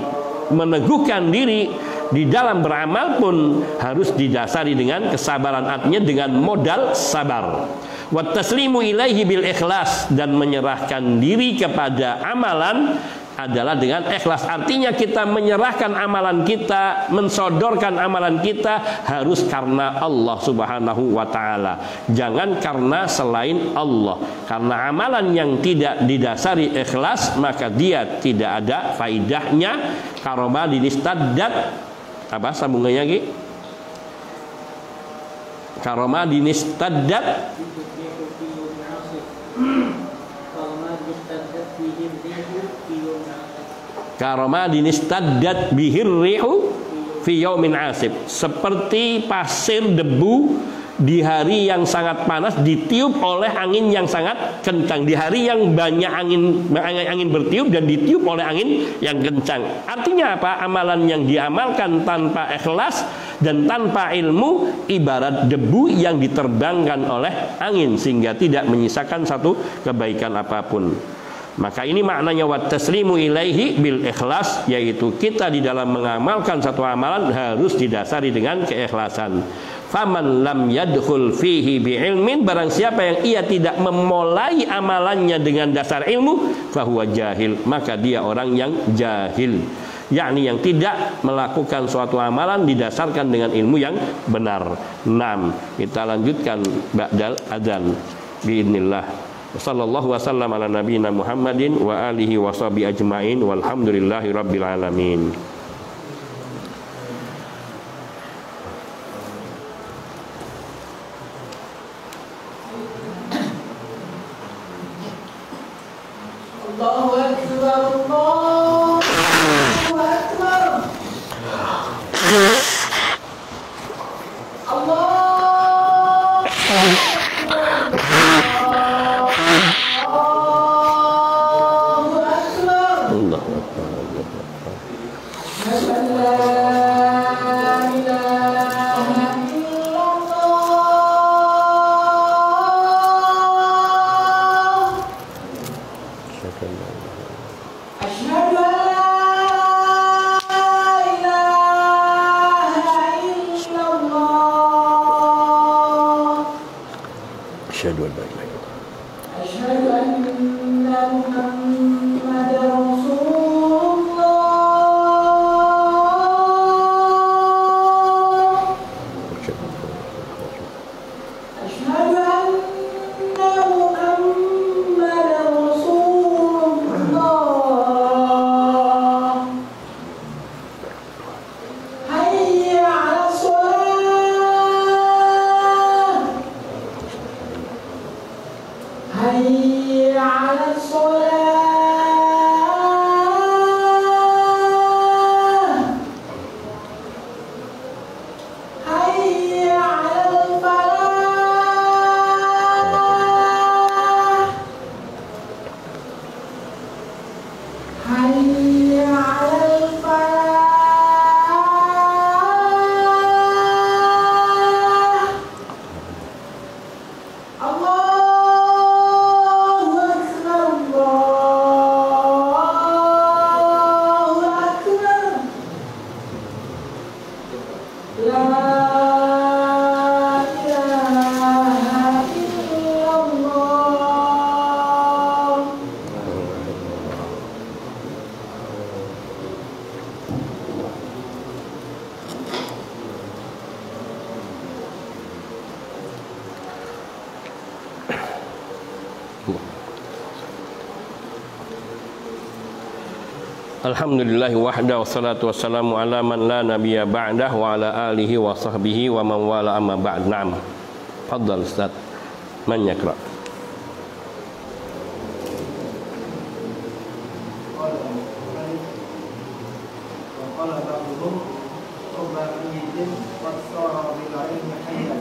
meneguhkan diri di dalam beramal pun harus didasari dengan kesabaran, artinya dengan modal sabar. Wat taslimu ilaihi bil ikhlas, dan menyerahkan diri kepada amalan adalah dengan ikhlas. Artinya kita menyerahkan amalan kita, mensodorkan amalan kita harus karena Allah Subhanahu wa taala. Jangan karena selain Allah. Karena amalan yang tidak didasari ikhlas maka dia tidak ada faidahnya. Karoma dinistaddat, apa sambungannya Ki? Karoma dinistaddat karomadin istaddat bihir rihu fi yaumin asib, seperti pasir debu di hari yang sangat panas ditiup oleh angin yang sangat kencang, di hari yang banyak angin bertiup dan ditiup oleh angin yang kencang. Artinya apa? Amalan yang diamalkan tanpa ikhlas dan tanpa ilmu ibarat debu yang diterbangkan oleh angin sehingga tidak menyisakan satu kebaikan apapun. Maka ini maknanya wat taslimu ilaihi bil ikhlas, yaitu kita di dalam mengamalkan satu amalan harus didasari dengan keikhlasan. Faman lam yadkhul fihi bi ilmin, barang siapa yang ia tidak memulai amalannya dengan dasar ilmu, fahuwa jahil, maka dia orang yang jahil, yakni yang tidak melakukan suatu amalan didasarkan dengan ilmu yang benar. 6. Kita lanjutkan ba'dal adzan biidznillah. Wassallallahu wasallam ala nabiyina Muhammadin wa alihi washabihi ajmain walhamdulillahi rabbil alamin. Asyhadu an la ilaha illallah. Asyhadu anna Muhammadar Rasulullah. Asyhadu anna Muhammadar Rasulullah. Hayya 'alas shalah. Hayya 'alas shalah. Hayya 'alal falah. Hayya 'alal falah. Allahu akbar, Allahu akbar. La ilaha illallah. Alhamdulillah wahda wassalatu wassalamu ala man la nabiyya ba'dah wa ala alihi wa sahbihi wa man wala amma ba'd. Naam. Fadhal Ustaz. Man yaqra? وقال بعضهم رب ميت قد صار بالعلم حيا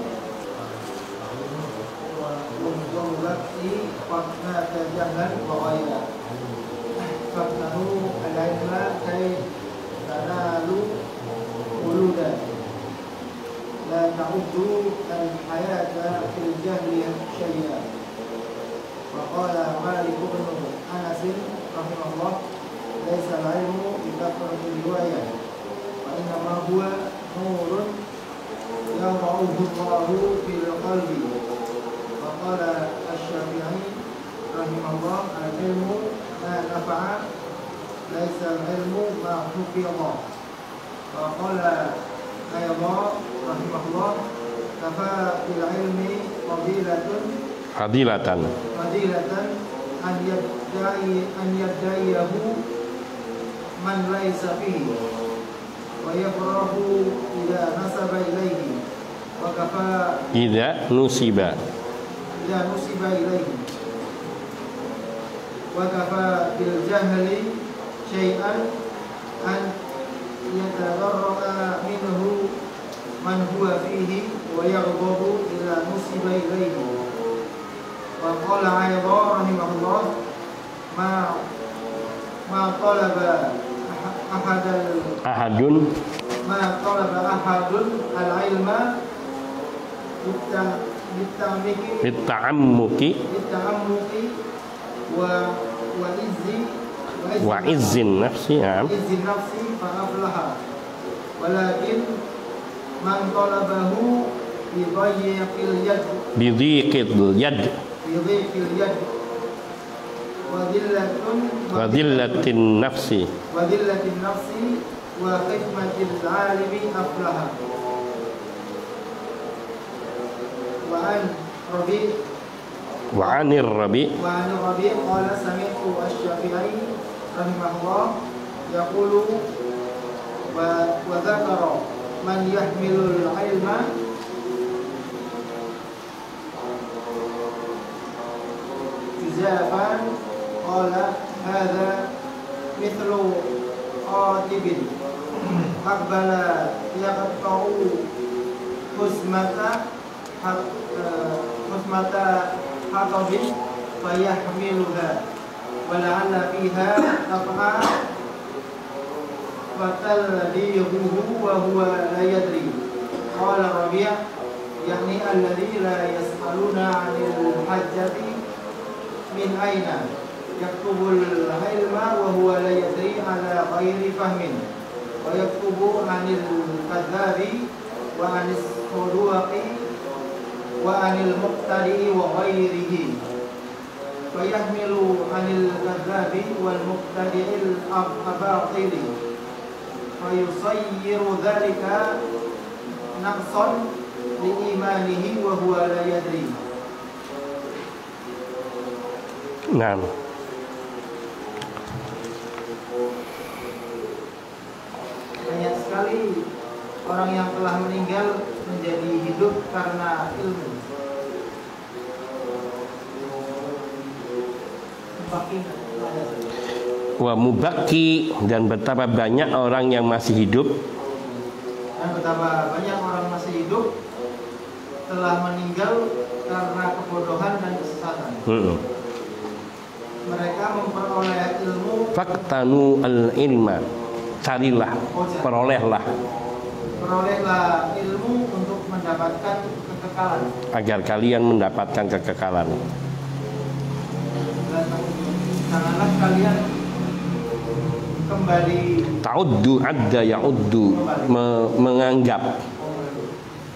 ومزولتي قد مات جهلا وغيا فابتنوا العلم كي تنالوا خلودا لا تعدوا الحياة في الجهل شيئا. وقال مالك بن أنس رحمه الله ليس العلم بكثرة الرواية وإنما هو نور يضعه الله في القلب. وقال الشافعي رحمه الله العلم ما نفع ليس العلم ما حفظ. وقال أيضا رحمه الله كفى بالعلم Fadilatan. أن يدعيه من ليس فيه ويفرح إذا نسب إليه وكفى Idza nusiba. إليه وكفى بالجهل شيئا أن يتبرأ منه من هو فيه ويغضب إذا نسب إليه. وقال أيضا رحمه الله ما طلب أحد Ahadun العلم bitta'ammuki wa izzin nafsi. فأفلح ولكن من طلبه Bidhiqil yad وذلة النفس وخدمة العالم أفلح. وعن الربيع قال سمعت الشافعي رحمه الله يقول وذكر من يحمل العلم جزافا قال hadza mithlu qatibin aqbala yaqta'u husmata hatabin fayahmiluha wa la'alla fiha taqa'a fatallihuhu wa huwa la yadri. Qala Rabi' yakni alladhi la yas'aluna 'anil hajjati min aina yaktubul ilma wa huwa la yadri ala ghairi fahmin wa yaktubu 'anil kadzabi wa 'anis saduqi wa 'anil muqtadi wa ghairihi wa yahmilu 'anil kadzabi wal muqtadi'il abatili wa yusayyiru dhalika naqsan li imanihi wa huwa la yadri. Nah, banyak sekali orang yang telah meninggal menjadi hidup karena ilmu. Wa mubaki, dan betapa banyak orang yang masih hidup, dan betapa banyak orang masih hidup telah meninggal karena kebodohan dan kesesatan. Mereka memperoleh ilmu. Faktanu al-ilma, carilah, perolehlah ilmu untuk mendapatkan kekekalan, agar kalian mendapatkan kekekalan. Dan janganlah kalian kembali Ta'uddu adda ya'uddu, menganggap.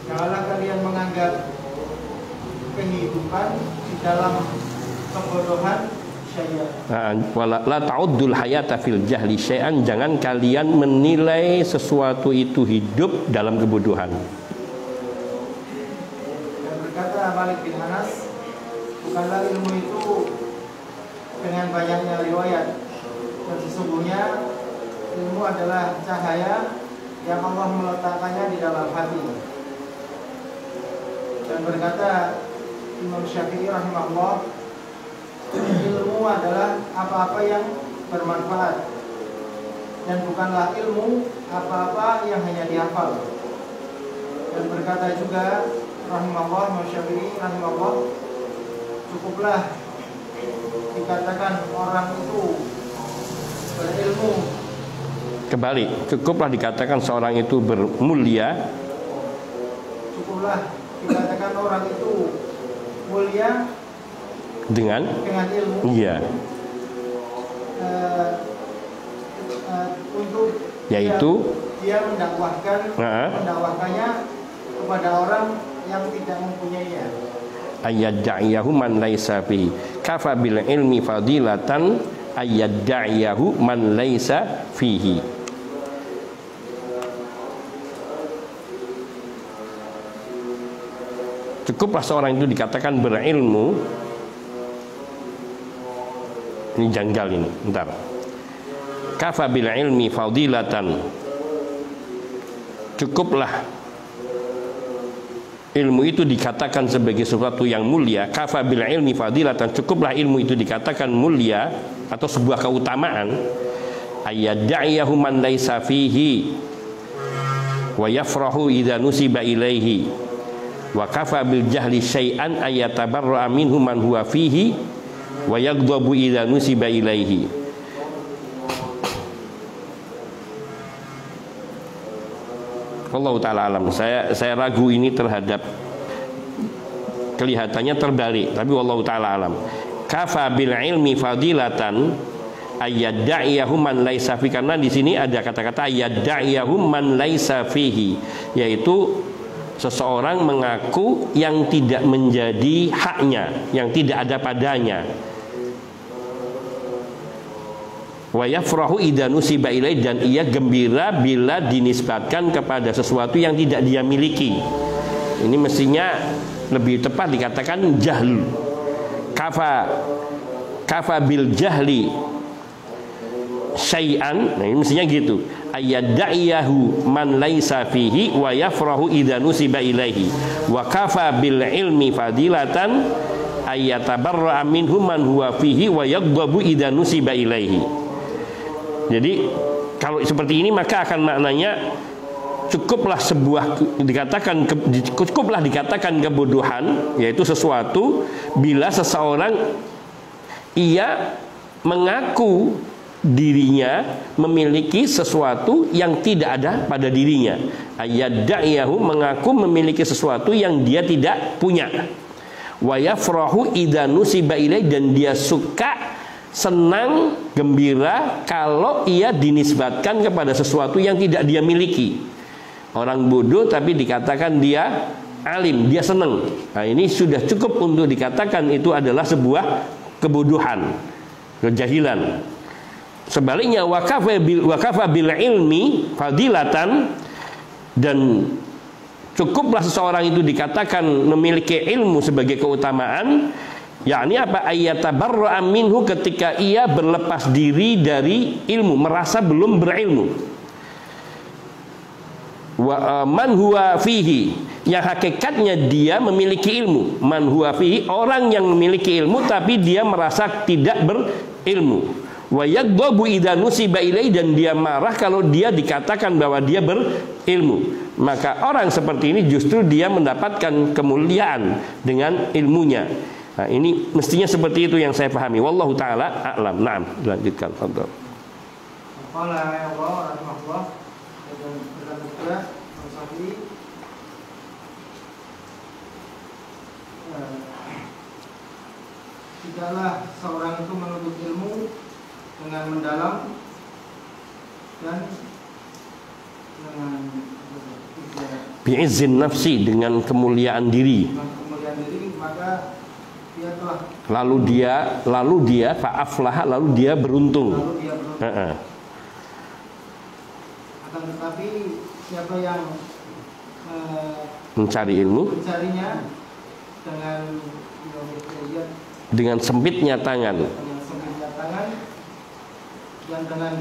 Janganlah kalian menganggap kehidupan di dalam kebodohan syai'an. La ta'uddul hayata fil jahli syai'an, jangan kalian menilai sesuatu itu hidup dalam kebodohan. Dan berkata Malik bin Anas, bukanlah ilmu itu dengan banyaknya riwayat, dan sesungguhnya ilmu adalah cahaya yang Allah meletakkannya di dalam hati. Dan berkata Imam Syafi'i rahimahullah, ilmu adalah apa-apa yang bermanfaat, dan bukanlah ilmu apa-apa yang hanya dihafal. Dan berkata juga rahimahullah Imam Syafi'i rahimahullah, cukuplah dikatakan orang itu berilmu. Kembali, cukuplah dikatakan seorang itu bermulia. Cukuplah dikatakan orang itu mulia dengan ilmu. Iya. Untuk yaitu dia mendakwahkannya kepada orang yang tidak mempunyainya. Ayyadda'iyahu man laisa fihi kafa bil ilmi fadilatan ayyadda'iyahu man laisa fihi. Cukuplah seorang itu dikatakan berilmu. Ini janggal ini, bentar. Kafa bil ilmi fadilatan, cukuplah ilmu itu dikatakan sebagai sesuatu yang mulia. Kafa bil ilmi fadilatan, cukuplah ilmu itu dikatakan mulia atau sebuah keutamaan. Ayyadda'iyahu man laisa fihi wa yafrahu idza nusiba ilaihi wa kafa bil jahli syai'an ayatabarra'a minhu man huwa fihi wa yaghdabu idza nusiba ilaihi. Wallahu ta'ala alam. Saya ragu ini terhadap, kelihatannya terbalik, tapi wallahu ta'ala alam. Kafa bil ilmi fadilatan ayyadda'iyahu man laisa fihi, karena di sini ada kata-kata ayyadda'iyahu man laisa fihi, yaitu seseorang mengaku yang tidak menjadi haknya, yang tidak ada padanya. Wa yafrahu idza nusiba ilaihi, dan ia gembira bila dinisbatkan kepada sesuatu yang tidak dia miliki. Ini mestinya lebih tepat dikatakan jahl. Kafa bil jahli syai'an, nah ini mestinya gitu. Ayyadda'iyahu man laisa fihi wa yafrahu idza nusiba ilaihi wa kafa bil ilmi fadilatan ayyatabarra'a minhu man huwa fihi wa yaghdabu idza nusiba ilaihi. Jadi kalau seperti ini maka akan maknanya cukuplah dikatakan kebodohan, yaitu sesuatu bila seseorang ia mengaku dirinya memiliki sesuatu yang tidak ada pada dirinya. Ayyadda'iyahu, mengaku memiliki sesuatu yang dia tidak punya. Wa yafrahu idza nusiba ilaihi, dan dia suka, senang, gembira kalau ia dinisbatkan kepada sesuatu yang tidak dia miliki. Orang bodoh tapi dikatakan dia alim, dia senang. Nah, ini sudah cukup untuk dikatakan itu adalah sebuah kebodohan, kejahilan. Sebaliknya wakafa bil ilmi fadilatan, dan cukuplah seseorang itu dikatakan memiliki ilmu sebagai keutamaan, yakni apa? Ayyatabarra'a minhu, ketika ia berlepas diri dari ilmu, merasa belum berilmu. Wa man huwa fihi, yang hakikatnya dia memiliki ilmu. Man huwa fihi, orang yang memiliki ilmu tapi dia merasa tidak berilmu. Wa yaghdabu idza nusiba ilaihi, dan dia marah kalau dia dikatakan bahwa dia berilmu. Maka orang seperti ini justru dia mendapatkan kemuliaan dengan ilmunya. Nah, ini mestinya seperti itu yang saya pahami. Wallahu taala a'lam. Naam, lanjutkan. Fadhil. Qala ya Allah rahmatullah, dan berkata juga Syafi'i, tidaklah seorang itu menuntut ilmu dengan mendalam dan dengan bi'izzin nafsi, dengan kemuliaan diri. Maka dia telah, lalu dia fa'aflah, lalu dia beruntung. Akan tetapi siapa yang mencari ilmu, mencarinya dengan sempitnya tangan, dan dengan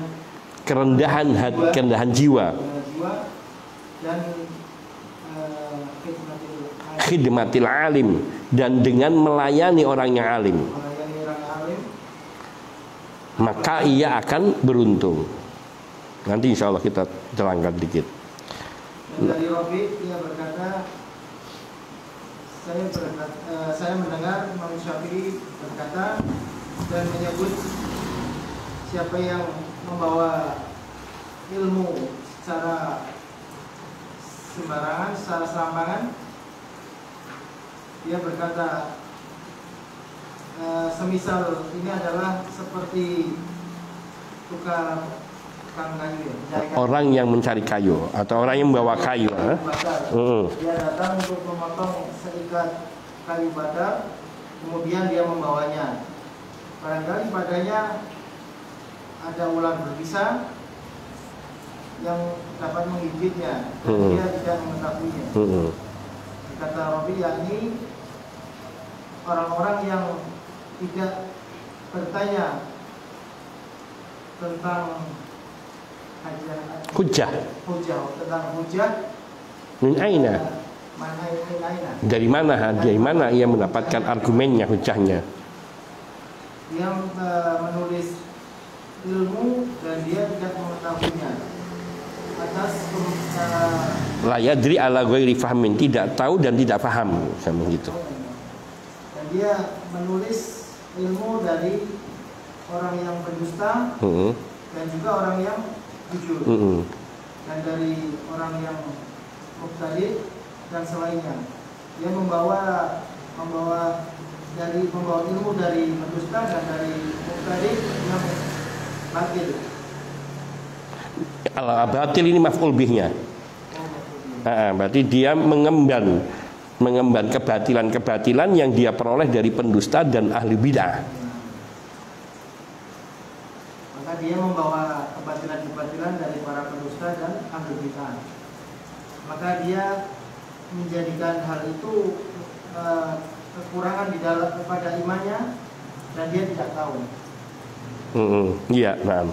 kerendahan jiwa, dan khidmatil alim, dan dengan melayani orang yang alim, maka ia akan beruntung. Nanti insya Allah kita terangkan dikit. Dari Rabi, dia berkata, saya mendengar Imam Syafi'i berkata dan menyebut siapa yang membawa ilmu secara sembarangan, secara serampangan, dia berkata semisal ini adalah seperti tukang kayu, orang yang mencari kayu atau orang yang membawa kayu. Dia datang untuk memotong seikat kayu bakar, kemudian dia membawanya. Barangkali padanya ada ular berbisa yang dapat menggigitnya, dan dia tidak mengetahuinya. Kata Rabi, yakni orang-orang yang tidak bertanya tentang hujjah, tentang hujjah, min aina, dari mana ia mendapatkan argumennya, hujjahnya. Dia menulis ilmu dan dia tidak mengetahuinya atas la yadri ala ghairi fahmin, tidak tahu dan tidak paham, sama gitu. Dan dia menulis ilmu dari orang yang berdusta dan juga orang yang jujur, dan dari orang yang mubtadi dan selainnya. Dia membawa ilmu dari berdusta dan dari mubtadi yang batil. Batil ini maf'ul bihnya. Berarti dia mengemban kebatilan-kebatilan yang dia peroleh dari pendusta dan ahli bid'ah. Maka dia membawa kebatilan-kebatilan dari para pendusta dan ahli bid'ah. Maka dia menjadikan hal itu kekurangan di dalam kepada imannya, dan dia tidak tahu. Iya, nah.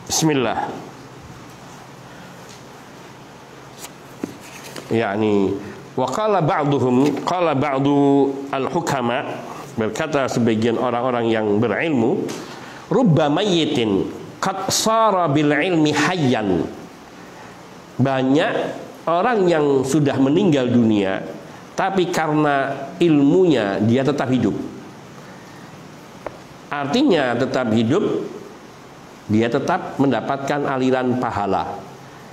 Bismillah. yakni wa qala ba'duhum, qala ba'du al-hukama, berkata sebagian orang-orang yang berilmu, rubba mayyitin qad sara bil ilmi hayyan. Banyak orang yang sudah meninggal dunia tapi karena ilmunya dia tetap hidup. Artinya tetap hidup, dia tetap mendapatkan aliran pahala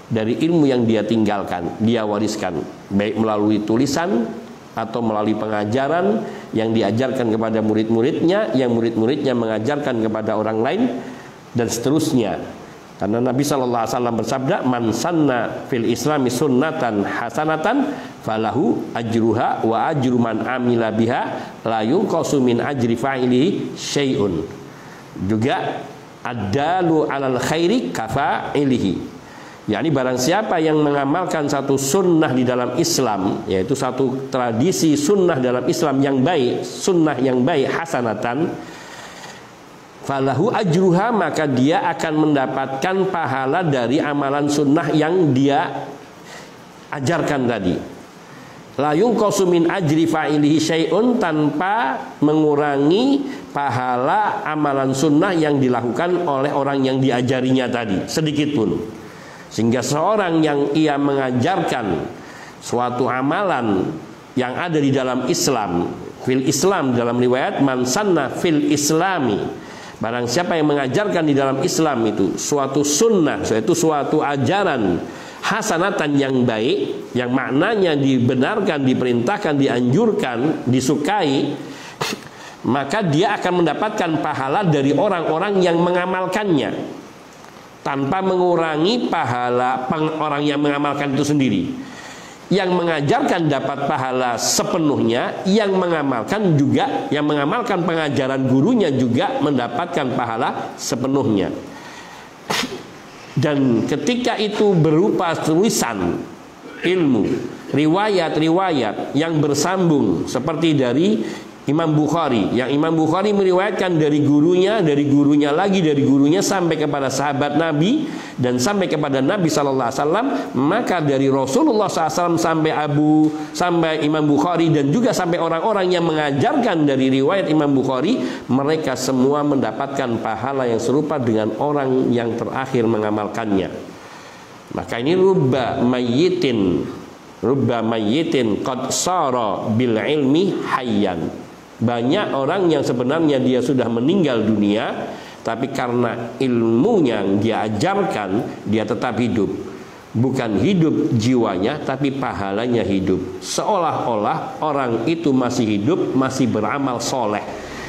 dari ilmu yang dia tinggalkan, dia wariskan, baik melalui tulisan atau melalui pengajaran yang diajarkan kepada murid-muridnya, yang murid-muridnya mengajarkan kepada orang lain, dan seterusnya. Karena Nabi SAW bersabda, man sanna fil islami sunnatan hasanatan falahu ajruha wa ajru man amila biha la yunqasu min ajri fa'ilihi syai'un. Juga ad-dalu 'alal khairi kafa'ilihi. yakni barang siapa yang mengamalkan satu sunnah di dalam Islam, yaitu satu tradisi sunnah dalam Islam yang baik, sunnah yang baik hasanatan, falahu ajruha, maka dia akan mendapatkan pahala dari amalan sunnah yang dia ajarkan tadi. La yunqasu min ajri fa'ilihi syai'un, tanpa mengurangi pahala amalan sunnah yang dilakukan oleh orang yang diajarinya tadi sedikit pun. Sehingga seorang yang ia mengajarkan suatu amalan yang ada di dalam Islam, fil Islam, dalam riwayat man sanna fil islami, barang siapa yang mengajarkan di dalam Islam itu suatu sunnah, yaitu suatu ajaran hasanatan yang baik, yang maknanya dibenarkan, diperintahkan, dianjurkan, disukai, maka dia akan mendapatkan pahala dari orang-orang yang mengamalkannya tanpa mengurangi pahala orang yang mengamalkan itu sendiri. Yang mengajarkan dapat pahala sepenuhnya, yang mengamalkan juga, yang mengamalkan pengajaran gurunya juga mendapatkan pahala sepenuhnya. Dan ketika itu berupa tulisan ilmu, riwayat-riwayat yang bersambung seperti dari Imam Bukhari, yang Imam Bukhari meriwayatkan dari gurunya lagi, dari gurunya sampai kepada sahabat Nabi dan sampai kepada Nabi SAW, maka dari Rasulullah SAW sampai Imam Bukhari dan juga sampai orang-orang yang mengajarkan dari riwayat Imam Bukhari, mereka semua mendapatkan pahala yang serupa dengan orang yang terakhir mengamalkannya. Maka ini rubba mayyitin qad sara bil ilmi hayyan. Banyak orang yang sebenarnya dia sudah meninggal dunia, tapi karena ilmunya yang dia ajarkan, dia tetap hidup. Bukan hidup jiwanya, tapi pahalanya hidup. Seolah-olah orang itu masih hidup, masih beramal soleh,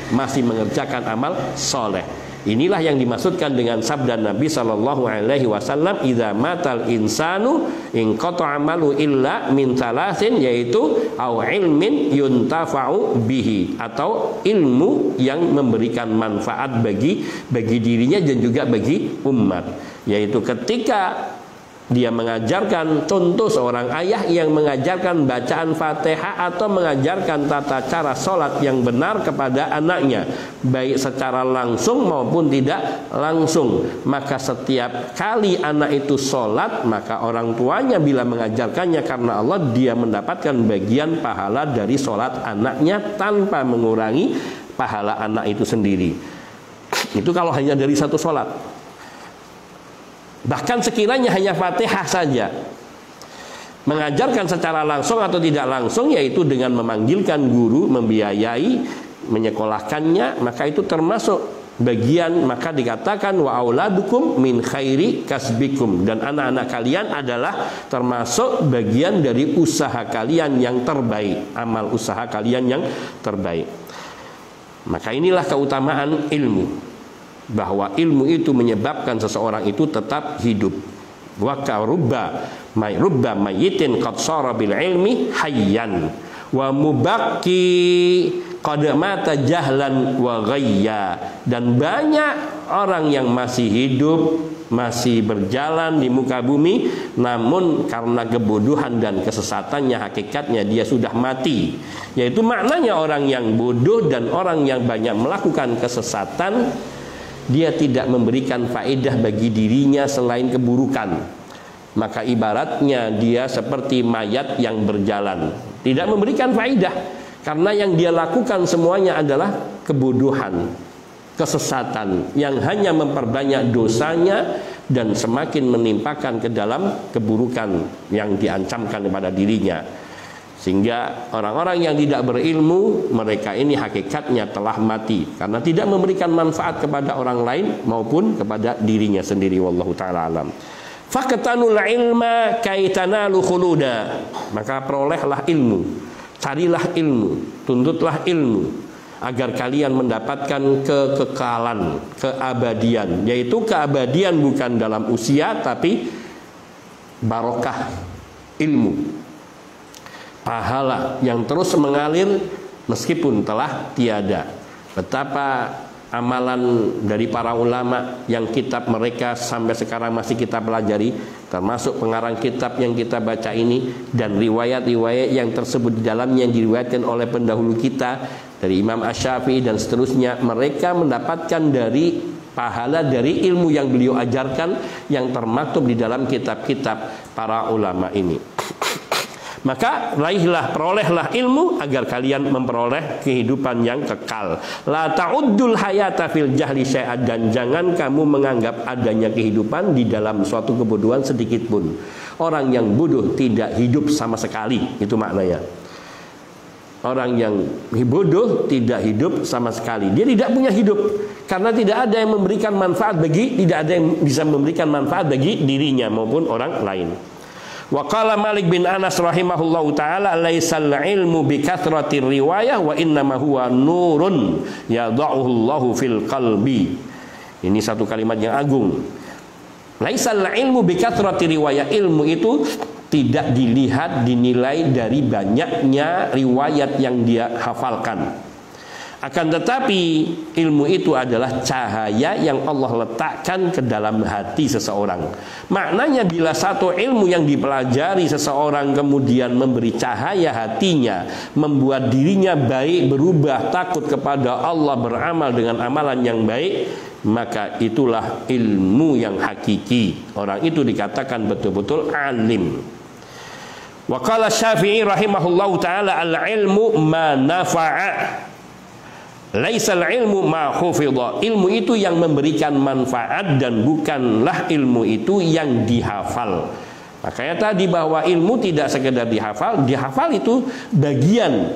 masih mengerjakan amal soleh. Inilah yang dimaksudkan dengan sabda Nabi SAW, idza matal insanu in qata amalu illa min thalathin, yaitu au ilmin yuntafa'u bihi, atau ilmu yang memberikan manfaat bagi dirinya dan juga bagi umat. Yaitu ketika dia mengajarkan, contoh seorang ayah yang mengajarkan bacaan Fatihah atau mengajarkan tata cara sholat yang benar kepada anaknya, baik secara langsung maupun tidak langsung, maka setiap kali anak itu sholat, maka orang tuanya bila mengajarkannya karena Allah, dia mendapatkan bagian pahala dari sholat anaknya tanpa mengurangi pahala anak itu sendiri. Itu kalau hanya dari satu sholat. Bahkan sekiranya hanya Fatihah saja, mengajarkan secara langsung atau tidak langsung, yaitu dengan memanggilkan guru, membiayai, menyekolahkannya, maka itu termasuk bagian. Maka dikatakan wa auladukum min khairi kasbikum, dan anak-anak kalian adalah termasuk bagian dari usaha kalian yang terbaik, amal usaha kalian yang terbaik. Maka inilah keutamaan ilmu, bahwa ilmu itu menyebabkan seseorang itu tetap hidup. Wa rubba mayyitin qad sara bil ilmi hayyan wa mubaqi qad mata jahlan wa ghayya. Dan banyak orang yang masih hidup, masih berjalan di muka bumi, namun karena kebodohan dan kesesatannya, hakikatnya dia sudah mati. Yaitu maknanya orang yang bodoh dan orang yang banyak melakukan kesesatan, dia tidak memberikan faedah bagi dirinya selain keburukan. maka ibaratnya dia seperti mayat yang berjalan, tidak memberikan faidah, karena yang dia lakukan semuanya adalah kebodohan, kesesatan yang hanya memperbanyak dosanya dan semakin menimpakan ke dalam keburukan yang diancamkan kepada dirinya. Sehingga orang-orang yang tidak berilmu, mereka ini hakikatnya telah mati karena tidak memberikan manfaat kepada orang lain maupun kepada dirinya sendiri. Wallahu ta'ala alam. Faqtanul ilma kaitanalu khuluda. Maka perolehlah ilmu, carilah ilmu, tuntutlah ilmu agar kalian mendapatkan kekekalan, keabadian, yaitu keabadian bukan dalam usia tapi barokah ilmu, pahala yang terus mengalir meskipun telah tiada. Betapa amalan dari para ulama yang kitab mereka sampai sekarang masih kita pelajari, termasuk pengarang kitab yang kita baca ini, dan riwayat-riwayat yang tersebut di dalamnya yang diriwayatkan oleh pendahulu kita dari Imam Asy-Syafi'i dan seterusnya. Mereka mendapatkan dari pahala dari ilmu yang beliau ajarkan yang termaktub di dalam kitab-kitab para ulama ini. Maka raihlah, perolehlah ilmu agar kalian memperoleh kehidupan yang kekal. La ta'uddul hayata fil jahli syai'an, dan jangan kamu menganggap adanya kehidupan di dalam suatu kebodohan sedikit pun. Orang yang bodoh tidak hidup sama sekali, itu maknanya. Orang yang bodoh tidak hidup sama sekali. Dia tidak punya hidup karena tidak ada yang memberikan manfaat tidak ada yang bisa memberikan manfaat bagi dirinya maupun orang lain. Wa qala Malik bin Anas rahimahullahu taala, laisal ilmu bi kathratir riwayah wa innama huwa nurun yad'uhu Allahu fil qalbi. Ini satu kalimat yang agung. Laisal ilmu bi kathratir riwayah, ilmu itu tidak dilihat, dinilai dari banyaknya riwayat yang dia hafalkan. Akan tetapi ilmu itu adalah cahaya yang Allah letakkan ke dalam hati seseorang. Maknanya bila satu ilmu yang dipelajari seseorang kemudian memberi cahaya hatinya, membuat dirinya baik, berubah, takut kepada Allah, beramal dengan amalan yang baik, maka itulah ilmu yang hakiki. Orang itu dikatakan betul-betul alim. Wa qala Syafi'i rahimahullahu taala, al-ilmu ma nafa'a laisal ilmu ma khufidha. Ilmu itu yang memberikan manfaat dan bukanlah ilmu itu yang dihafal. Makanya tadi bahwa ilmu tidak sekedar dihafal, dihafal itu bagian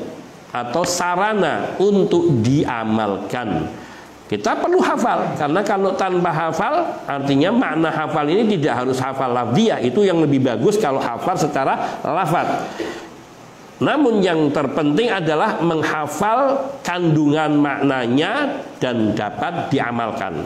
atau sarana untuk diamalkan. Kita perlu hafal, karena kalau tanpa hafal, artinya makna hafal ini tidak harus hafal lafziyah, itu yang lebih bagus kalau hafal secara lafaz. Namun yang terpenting adalah menghafal kandungan maknanya dan dapat diamalkan.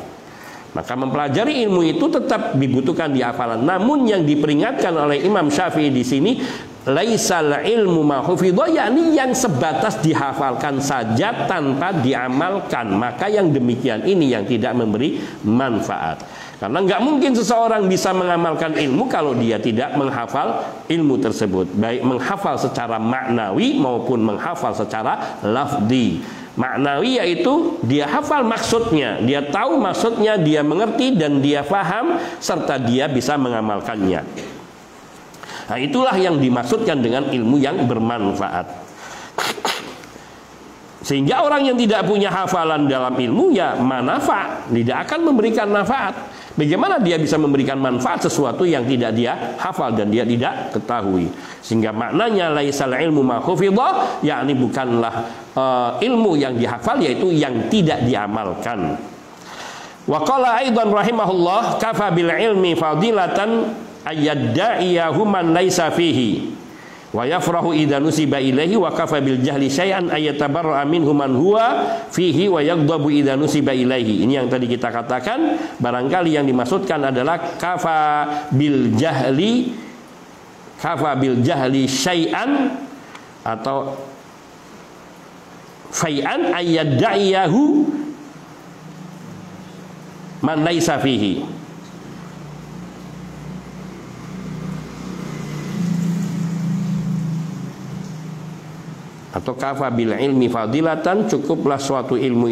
Maka mempelajari ilmu itu tetap dibutuhkan di hafalan. Namun yang diperingatkan oleh Imam Syafi'i di sini, laisal ilmu ma hufidha, yakni yang sebatas dihafalkan saja tanpa diamalkan. Maka yang demikian ini yang tidak memberi manfaat. Karena nggak mungkin seseorang bisa mengamalkan ilmu kalau dia tidak menghafal ilmu tersebut, baik menghafal secara maknawi maupun menghafal secara lafzi. Maknawi yaitu dia hafal maksudnya, dia tahu maksudnya, dia mengerti dan dia paham serta dia bisa mengamalkannya. Nah, itulah yang dimaksudkan dengan ilmu yang bermanfaat. Sehingga orang yang tidak punya hafalan dalam ilmu ya manfaat, tidak akan memberikan manfaat. Bagaimana dia bisa memberikan manfaat sesuatu yang tidak dia hafal dan dia tidak ketahui? Sehingga maknanya laisal ilmu ma hufidha, yakni bukanlah ilmu yang dihafal, yaitu yang tidak diamalkan. Wa qala aidan rahimahullah, kafa bil ilmi fadilatan ayyadda'iyahu man laisa fihi wa yafrahu idza nusiba ilaihi wa kafa bil jahli syai'an ayatabarra minhu man huwa fihi wa yaghdabu idza nusiba ilaihi. Ini yang tadi kita katakan, barangkali yang dimaksudkan adalah kafa bil jahli syai'an atau fai'an ayyadda'iyahu man laisa fihi. Atau kafa bil ilmi fadilatan, cukuplah suatu ilmu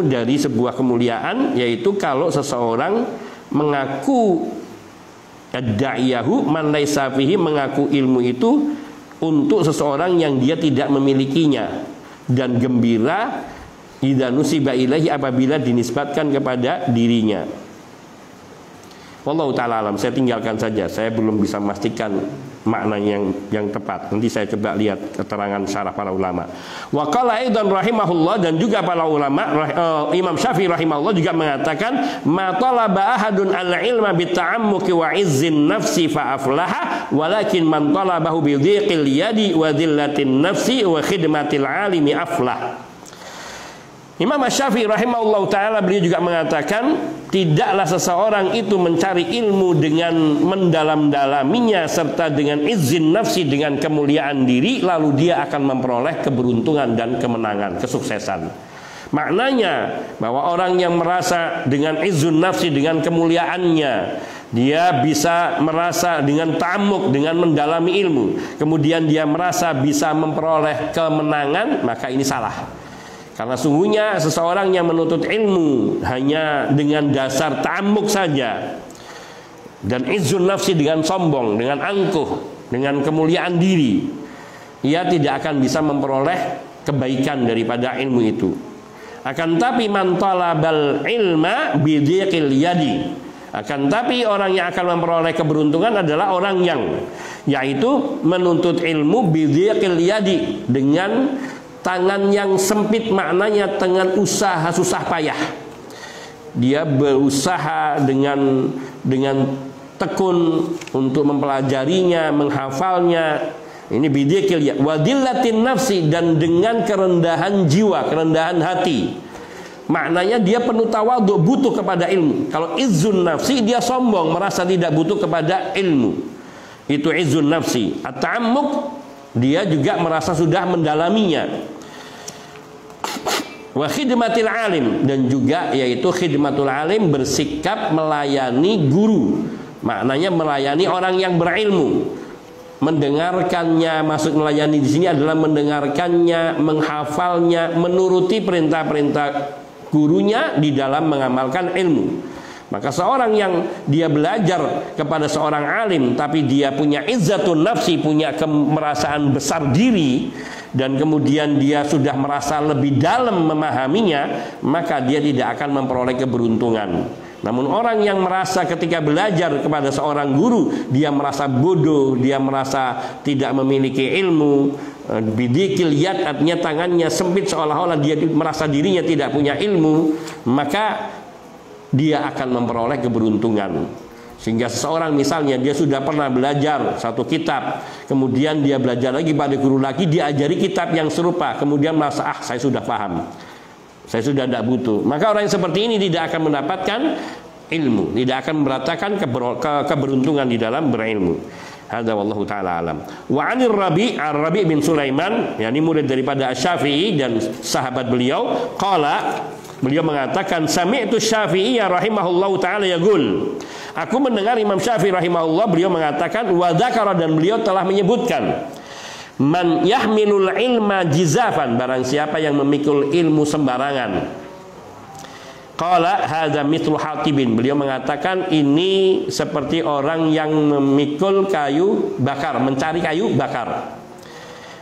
dari sebuah kemuliaan, yaitu kalau seseorang mengaku ad-da'iyahu man laisa fihi, mengaku ilmu itu untuk seseorang yang dia tidak memilikinya, dan gembira idza nusiba ilaihi, apabila dinisbatkan kepada dirinya. Wallahu ta'ala alam. Saya tinggalkan saja, saya belum bisa memastikan makna yang tepat. Nanti saya coba lihat keterangan syarah para ulama. Wa qala aidan rahimahullah, dan juga para ulama, Imam Syafi'i rahimahullah juga mengatakan, ma talaba ahadun al-ilma bita'ammuki wa izzin nafsi fa aflaha, walakin man talabahu bi dhiqil yadi wa dhillatin nafsi wa khidmatil alimi aflah. Imam Syafi'i rahimahullah ta'ala, beliau juga mengatakan, tidaklah seseorang itu mencari ilmu dengan mendalam-dalaminya serta dengan izin nafsi, dengan kemuliaan diri, lalu dia akan memperoleh keberuntungan dan kemenangan, kesuksesan. Maknanya bahwa orang yang merasa dengan izin nafsi, dengan kemuliaannya, dia bisa merasa dengan ta'ammuk, dengan mendalami ilmu, kemudian dia merasa bisa memperoleh kemenangan, maka ini salah. Karena sungguhnya seseorang yang menuntut ilmu hanya dengan dasar ta'ammuk saja, dan izzun nafsi, dengan sombong, dengan angkuh, dengan kemuliaan diri, ia tidak akan bisa memperoleh kebaikan daripada ilmu itu. Akan tapi man talabal ilma bidhiqil yadi, akan tapi orang yang akan memperoleh keberuntungan adalah orang yang, yaitu menuntut ilmu bidhiqil yadi, dengan tangan yang sempit, maknanya dengan usaha susah payah. Dia berusaha dengan tekun untuk mempelajarinya, menghafalnya. Ini bidikil ya, wadillatin nafsi, dan dengan kerendahan jiwa, kerendahan hati. Maknanya dia penuh tawadhu, butuh kepada ilmu. Kalau izzun nafsi, dia sombong, merasa tidak butuh kepada ilmu. Itu izzun nafsi. At-ta'ammuk, dia juga merasa sudah mendalaminya. Wa khidmatil alim, dan juga yaitu khidmatul alim, bersikap melayani guru. Maknanya melayani orang yang berilmu. Mendengarkannya, maksud melayani di sini adalah mendengarkannya, menghafalnya, menuruti perintah-perintah gurunya di dalam mengamalkan ilmu. Maka seorang yang dia belajar kepada seorang alim, tapi dia punya izzatun nafsi, punya kemerasaan besar diri, dan kemudian dia sudah merasa lebih dalam memahaminya, maka dia tidak akan memperoleh keberuntungan. Namun orang yang merasa ketika belajar kepada seorang guru, dia merasa bodoh, dia merasa tidak memiliki ilmu, bidikil yad, artinya tangannya sempit, seolah-olah dia merasa dirinya tidak punya ilmu, maka dia akan memperoleh keberuntungan. Sehingga seseorang misalnya dia sudah pernah belajar satu kitab, kemudian dia belajar lagi pada guru lagi, diajari kitab yang serupa, kemudian merasa saya sudah paham, saya sudah tidak butuh, maka orang yang seperti ini tidak akan mendapatkan ilmu, tidak akan merasakan keberuntungan di dalam berilmu. Hadza wallahu taala alam. Wa 'anir Rabi' bin Sulaiman, yakni murid daripada Asy-Syafi'i dan sahabat beliau, qala, beliau mengatakan, sami'tu Syafi'i rahimahullahu taala yaqul, aku mendengar Imam Syafi'i rahimahullah, beliau mengatakan, wa dzakara, dan beliau telah menyebutkan, man yahmilul ilma jizafan, barang siapa yang memikul ilmu sembarangan. Qala hadza mithlu hatibin, beliau mengatakan ini seperti orang yang memikul kayu bakar, mencari kayu bakar.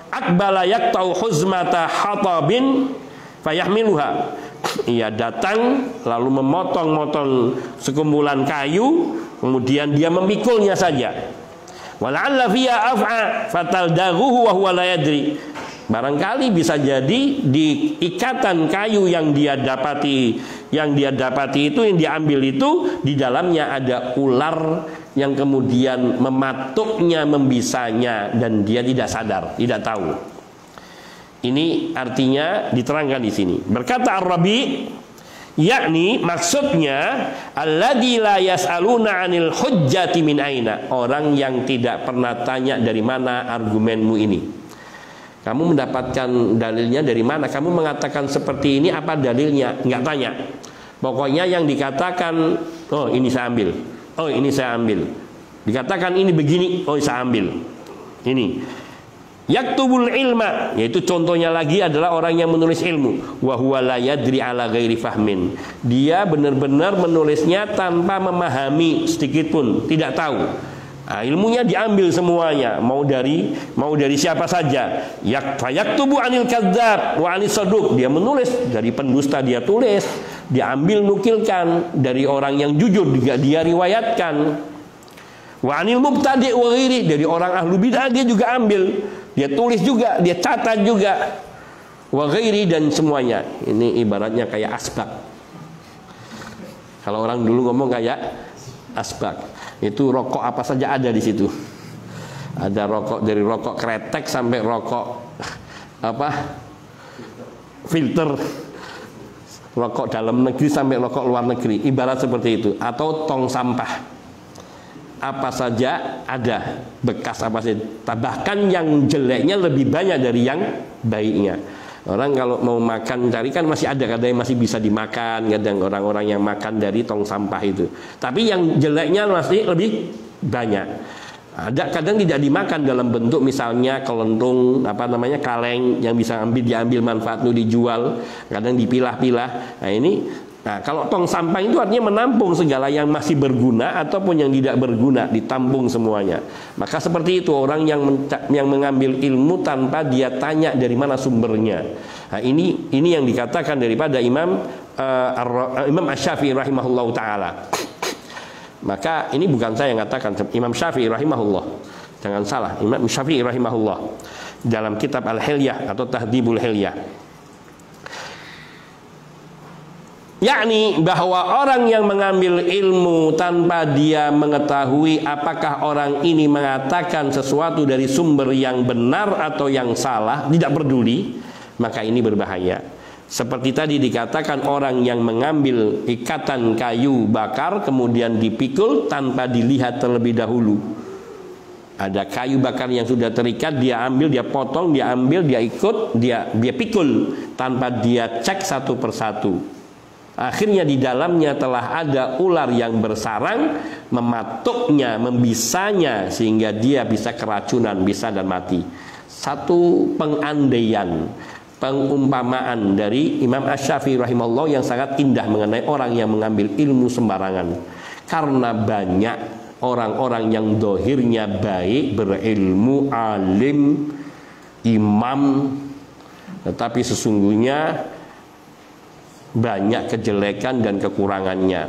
Aqbala yaqta'u huzmata hatabin fayahmiluha, ia datang lalu memotong-motong sekumpulan kayu, kemudian dia memikulnya saja. Wala'alla fiha af'a fataldaghuhu wa huwa la yadri, barangkali bisa jadi di ikatan kayu yang dia dapati itu, yang diambil itu, di dalamnya ada ular yang kemudian mematuknya, membisanya, dan dia tidak sadar, tidak tahu. Ini artinya diterangkan di sini. Berkata Ar-Rabi', yakni maksudnya alladzi la yas'aluna 'anil hujjati min aina, orang yang tidak pernah tanya dari mana argumenmu ini. Kamu mendapatkan dalilnya dari mana? Kamu mengatakan seperti ini, apa dalilnya? Enggak tanya. Pokoknya yang dikatakan, oh ini saya ambil, oh ini saya ambil. Dikatakan ini begini, oh saya ambil. Ini Yaktubul ilma, yaitu contohnya lagi adalah orang yang menulis ilmu. Wa huwa la yadri ala ghairi fahmin. Dia benar-benar menulisnya tanpa memahami sedikit pun, tidak tahu. Nah, ilmunya diambil semuanya, mau dari siapa saja. Yaktubu anil kadzdzab wa anis saduq. Dia menulis dari pendusta, dia tulis, diambil nukilkan dari orang yang jujur juga dia riwayatkan. Wa anil mubtadi' wa ghairi, dari orang ahlu bid'ah dia juga ambil. Dia tulis juga, dia catat juga. Wa ghairi, dan semuanya. Ini ibaratnya kayak asbak. Kalau orang dulu ngomong kayak asbak. Itu rokok apa saja ada di situ. Ada rokok, dari rokok kretek sampai rokok filter. Rokok dalam negeri sampai rokok luar negeri. Ibarat seperti itu. Atau tong sampah. Apa saja ada, bekas apa saja. Bahkan yang jeleknya lebih banyak dari yang baiknya. Orang kalau mau makan cari kan masih ada, kadang yang masih bisa dimakan, kadang orang-orang yang makan dari tong sampah itu. Tapi yang jeleknya masih lebih banyak. Ada kadang tidak dimakan dalam bentuk misalnya kelentung, kaleng yang bisa diambil manfaat itu dijual, kadang dipilah-pilah. Nah, kalau tong sampah itu artinya menampung segala yang masih berguna ataupun yang tidak berguna, ditampung semuanya. Maka seperti itu orang yang mengambil ilmu tanpa dia tanya dari mana sumbernya. Nah, ini yang dikatakan daripada Imam Asy-Syafi'i rahimahullahu taala. Maka ini bukan saya yang katakan, Imam Syafi'i rahimahullah. Jangan salah, Imam Syafi'i rahimahullah dalam kitab Al-Hilyah atau Tahdhibul Hilyah. Yakni bahwa orang yang mengambil ilmu tanpa dia mengetahui apakah orang ini mengatakan sesuatu dari sumber yang benar atau yang salah, tidak peduli, maka ini berbahaya. Seperti tadi dikatakan orang yang mengambil ikatan kayu bakar kemudian dipikul tanpa dilihat terlebih dahulu. Ada kayu bakar yang sudah terikat, dia ambil, dia potong, dia ambil, dia ikut, dia pikul tanpa dia cek satu persatu. Akhirnya di dalamnya telah ada ular yang bersarang, mematuknya, membisanya sehingga dia bisa keracunan, bisa dan mati. Satu pengandaian, pengumpamaan dari Imam Asy-Syafi'i rahimahullah yang sangat indah mengenai orang yang mengambil ilmu sembarangan. Karena banyak orang-orang yang dohirnya baik, berilmu, alim, imam, tetapi sesungguhnya banyak kejelekan dan kekurangannya.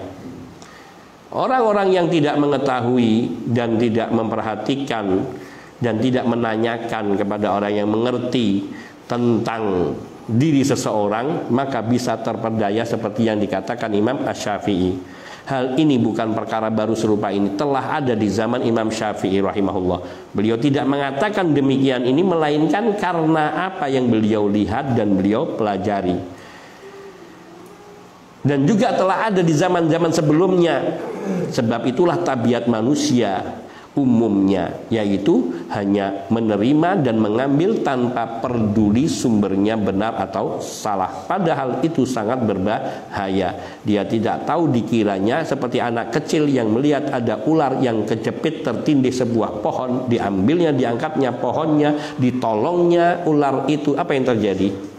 Orang-orang yang tidak mengetahui dan tidak memperhatikan dan tidak menanyakan kepada orang yang mengerti tentang diri seseorang, maka bisa terperdaya seperti yang dikatakan Imam Asy-Syafi'i. Hal ini bukan perkara baru serupa ini, telah ada di zaman Imam Syafi'i rahimahullah. Beliau tidak mengatakan demikian ini, melainkan karena apa yang beliau lihat dan beliau pelajari. Dan juga telah ada di zaman-zaman sebelumnya. Sebab itulah tabiat manusia umumnya, yaitu hanya menerima dan mengambil tanpa peduli sumbernya benar atau salah. Padahal itu sangat berbahaya. Dia tidak tahu, dikiranya seperti anak kecil yang melihat ada ular yang kejepit tertindih sebuah pohon, diambilnya, diangkatnya pohonnya, ditolongnya ular itu. Apa yang terjadi?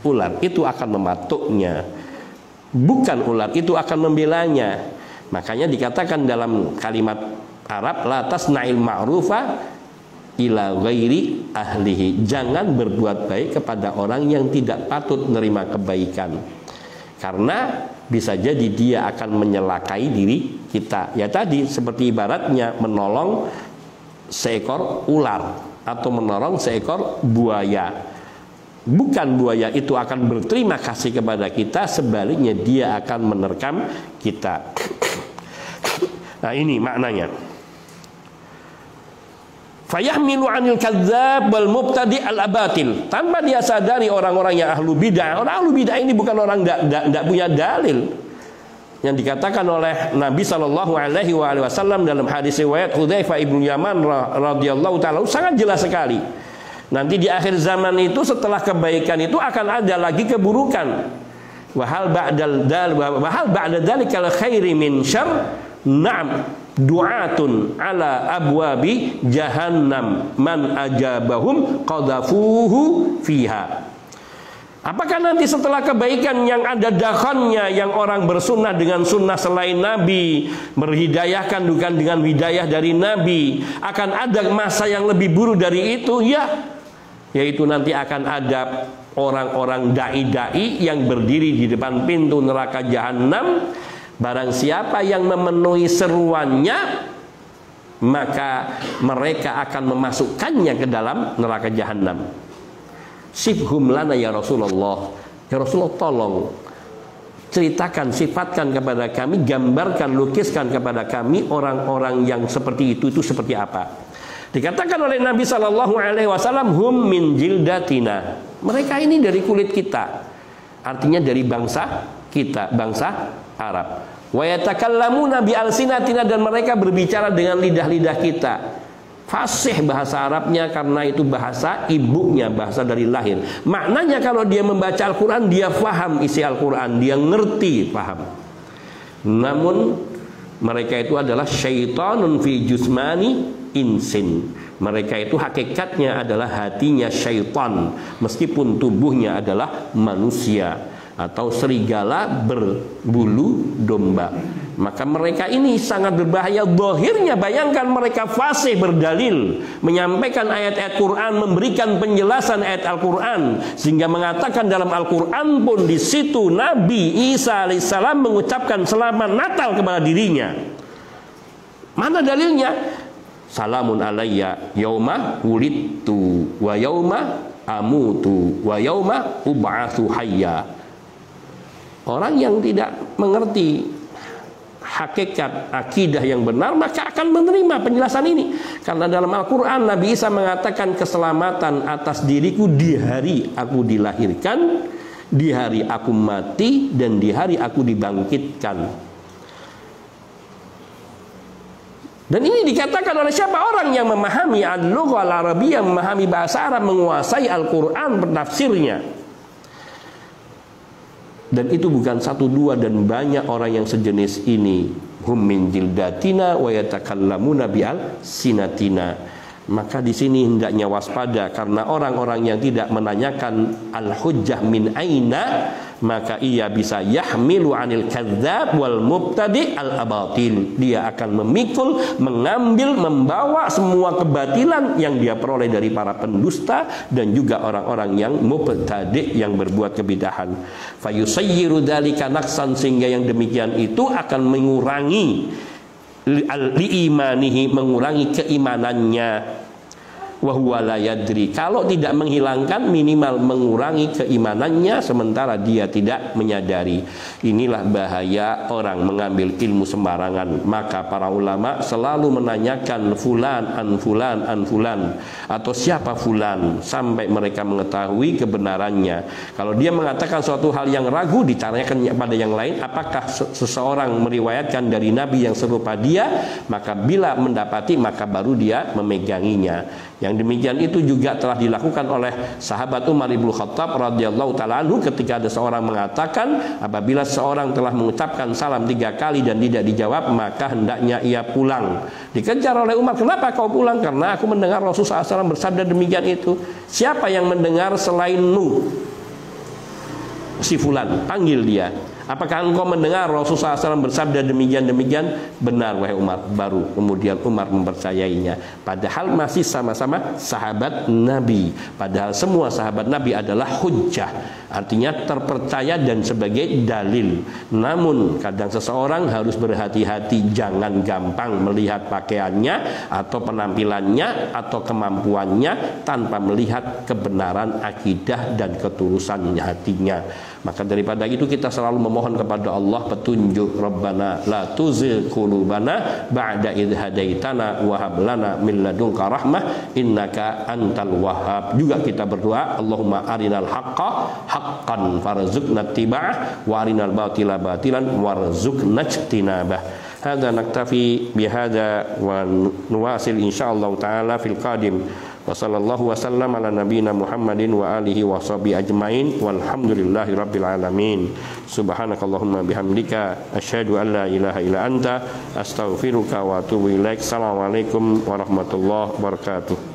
Ular itu akan mematuknya, bukan ular itu akan membelanya. Makanya dikatakan dalam kalimat Arab, la tasna'il ma'rufa ila ghairi ahlihi. Jangan berbuat baik kepada orang yang tidak patut menerima kebaikan, karena bisa jadi dia akan menyelakai diri kita. Ya tadi seperti ibaratnya menolong seekor ular atau menolong seekor buaya. Bukan buaya itu akan berterima kasih kepada kita, sebaliknya dia akan menerkam kita. Nah, ini maknanya. Fayahmilu 'anil kadzdzab wal mubtadi' al abatil. Tanpa dia sadari orang-orang yang ahlu bidah. Orang ahlu bidah ini bukan orang tidak punya dalil. Yang dikatakan oleh Nabi sallallahu alaihi wasallam dalam hadis riwayat Hudzaifah ibnu Yaman radhiyallahu taala sangat jelas sekali. Nanti di akhir zaman itu setelah kebaikan itu akan ada lagi keburukan. Wahal ba'da dzalikal khairi min syarr. Naam. du'atun ala abwabi jahannam man ajabahum qadhafuhu fiha. Apakah nanti setelah kebaikan yang ada dakhannya, yang orang bersunnah dengan sunnah selain Nabi, berhidayahkan bukan dengan hidayah dari Nabi, akan ada masa yang lebih buruk dari itu? Ya, yaitu nanti akan ada orang-orang dai-dai yang berdiri di depan pintu neraka jahanam. Barang siapa yang memenuhi seruannya, maka mereka akan memasukkannya ke dalam neraka jahanam. Sifhum lana ya Rasulullah. Ya Rasulullah, tolong ceritakan, sifatkan kepada kami, gambarkan, lukiskan kepada kami orang-orang yang seperti itu seperti apa. Dikatakan oleh Nabi SAW, hum min jildatina. Mereka ini dari kulit kita, artinya dari bangsa kita, bangsa Arab. Wa yatakallamuna bi alsinatina, dan mereka berbicara dengan lidah-lidah kita. Fasih bahasa Arabnya karena itu bahasa ibunya, bahasa dari lahir. Maknanya kalau dia membaca Al-Quran, dia faham isi Al-Quran, dia ngerti, paham. Namun mereka itu adalah syaitanun fi jusmani insin. Mereka itu hakikatnya adalah hatinya syaitan, meskipun tubuhnya adalah manusia atau serigala berbulu domba. Maka mereka ini sangat berbahaya. Zahirnya bayangkan mereka fasih berdalil, menyampaikan ayat-ayat Quran, memberikan penjelasan ayat Al-Quran, sehingga mengatakan dalam Al-Quran pun di situ Nabi Isa alaihissalam mengucapkan selamat Natal kepada dirinya. Mana dalilnya? Salamun alayya yauma wulidtu wa yauma amutu wa yauma ub'atsu hayya. Orang yang tidak mengerti hakikat akidah yang benar, maka akan menerima penjelasan ini. Karena dalam Al-Quran Nabi Isa mengatakan keselamatan atas diriku di hari aku dilahirkan, di hari aku mati, dan di hari aku dibangkitkan. Dan ini dikatakan oleh siapa? Orang yang memahami al-lughah al-arabiyyah, memahami bahasa Arab, menguasai Al-Quran, penafsirnya. Dan itu bukan satu dua, dan banyak orang yang sejenis ini. Hum min jildatina wa yatakallamuna bi'al sinatina. Maka di sini hendaknya waspada, karena orang-orang yang tidak menanyakan al-hujjah min aina, maka ia bisa yahmilu anil kadzdzab wal mubtadi al-abatil. Dia akan memikul, mengambil, membawa semua kebatilan yang dia peroleh dari para pendusta dan juga orang-orang yang mubtadi, yang berbuat kebidahan. Fayusayyiru dzalika naqsan, sehingga yang demikian itu akan mengurangi liimanihi, mengurangi keimanannya. Wahuwa la yadri, kalau tidak menghilangkan, minimal mengurangi keimanannya, sementara dia tidak menyadari. Inilah bahaya orang mengambil ilmu sembarangan. Maka para ulama selalu menanyakan fulan an fulan an fulan, atau siapa fulan, sampai mereka mengetahui kebenarannya. Kalau dia mengatakan suatu hal yang ragu, ditanyakan pada yang lain, apakah seseorang meriwayatkan dari Nabi yang serupa dia, maka bila mendapati, maka baru dia memeganginya. Yang demikian itu juga telah dilakukan oleh sahabat Umar ibn Khattab radhiyallahu ta'ala anhu, ketika ada seorang mengatakan apabila seorang telah mengucapkan salam 3 kali dan tidak dijawab, maka hendaknya ia pulang. Dikejar oleh Umar, kenapa kau pulang? Karena aku mendengar Rasulullah SAW bersabda demikian itu. Siapa yang mendengar selainmu? Si fulan, panggil dia. Apakah engkau mendengar Rasulullah SAW bersabda demikian-demikian? Benar wahai Umar. Baru kemudian Umar mempercayainya. Padahal masih sama-sama sahabat Nabi. Padahal semua sahabat Nabi adalah hujjah, artinya terpercaya dan sebagai dalil. Namun kadang seseorang harus berhati-hati, jangan gampang melihat pakaiannya atau penampilannya atau kemampuannya tanpa melihat kebenaran akidah dan ketulusan hatinya. Maka daripada itu kita selalu memohon kepada Allah petunjuk. Rabbana la tuzigh qulubana ba'da idh hadaitana wa hab lana min ladunka rahmah innaka antal wahhab. Juga kita berdoa, Allahumma arinal haqqa haqqan farzuqna ittiba'ah wa arinal batila batilan warzuqna ijtinabah. Hadza naktafi bihadza wa nuwasil insyaallah taala fil qadim. Wa sallallahu wasallam ala nabiyina Muhammadin wa alihi wa sahbihi ajmain walhamdulillahi rabbil alamin. Subhanakallahumma bihamdika asyhadu an la ilaha illa anta astaghfiruka wa atubu ilaik. Assalamualaikum warahmatullahi wabarakatuh.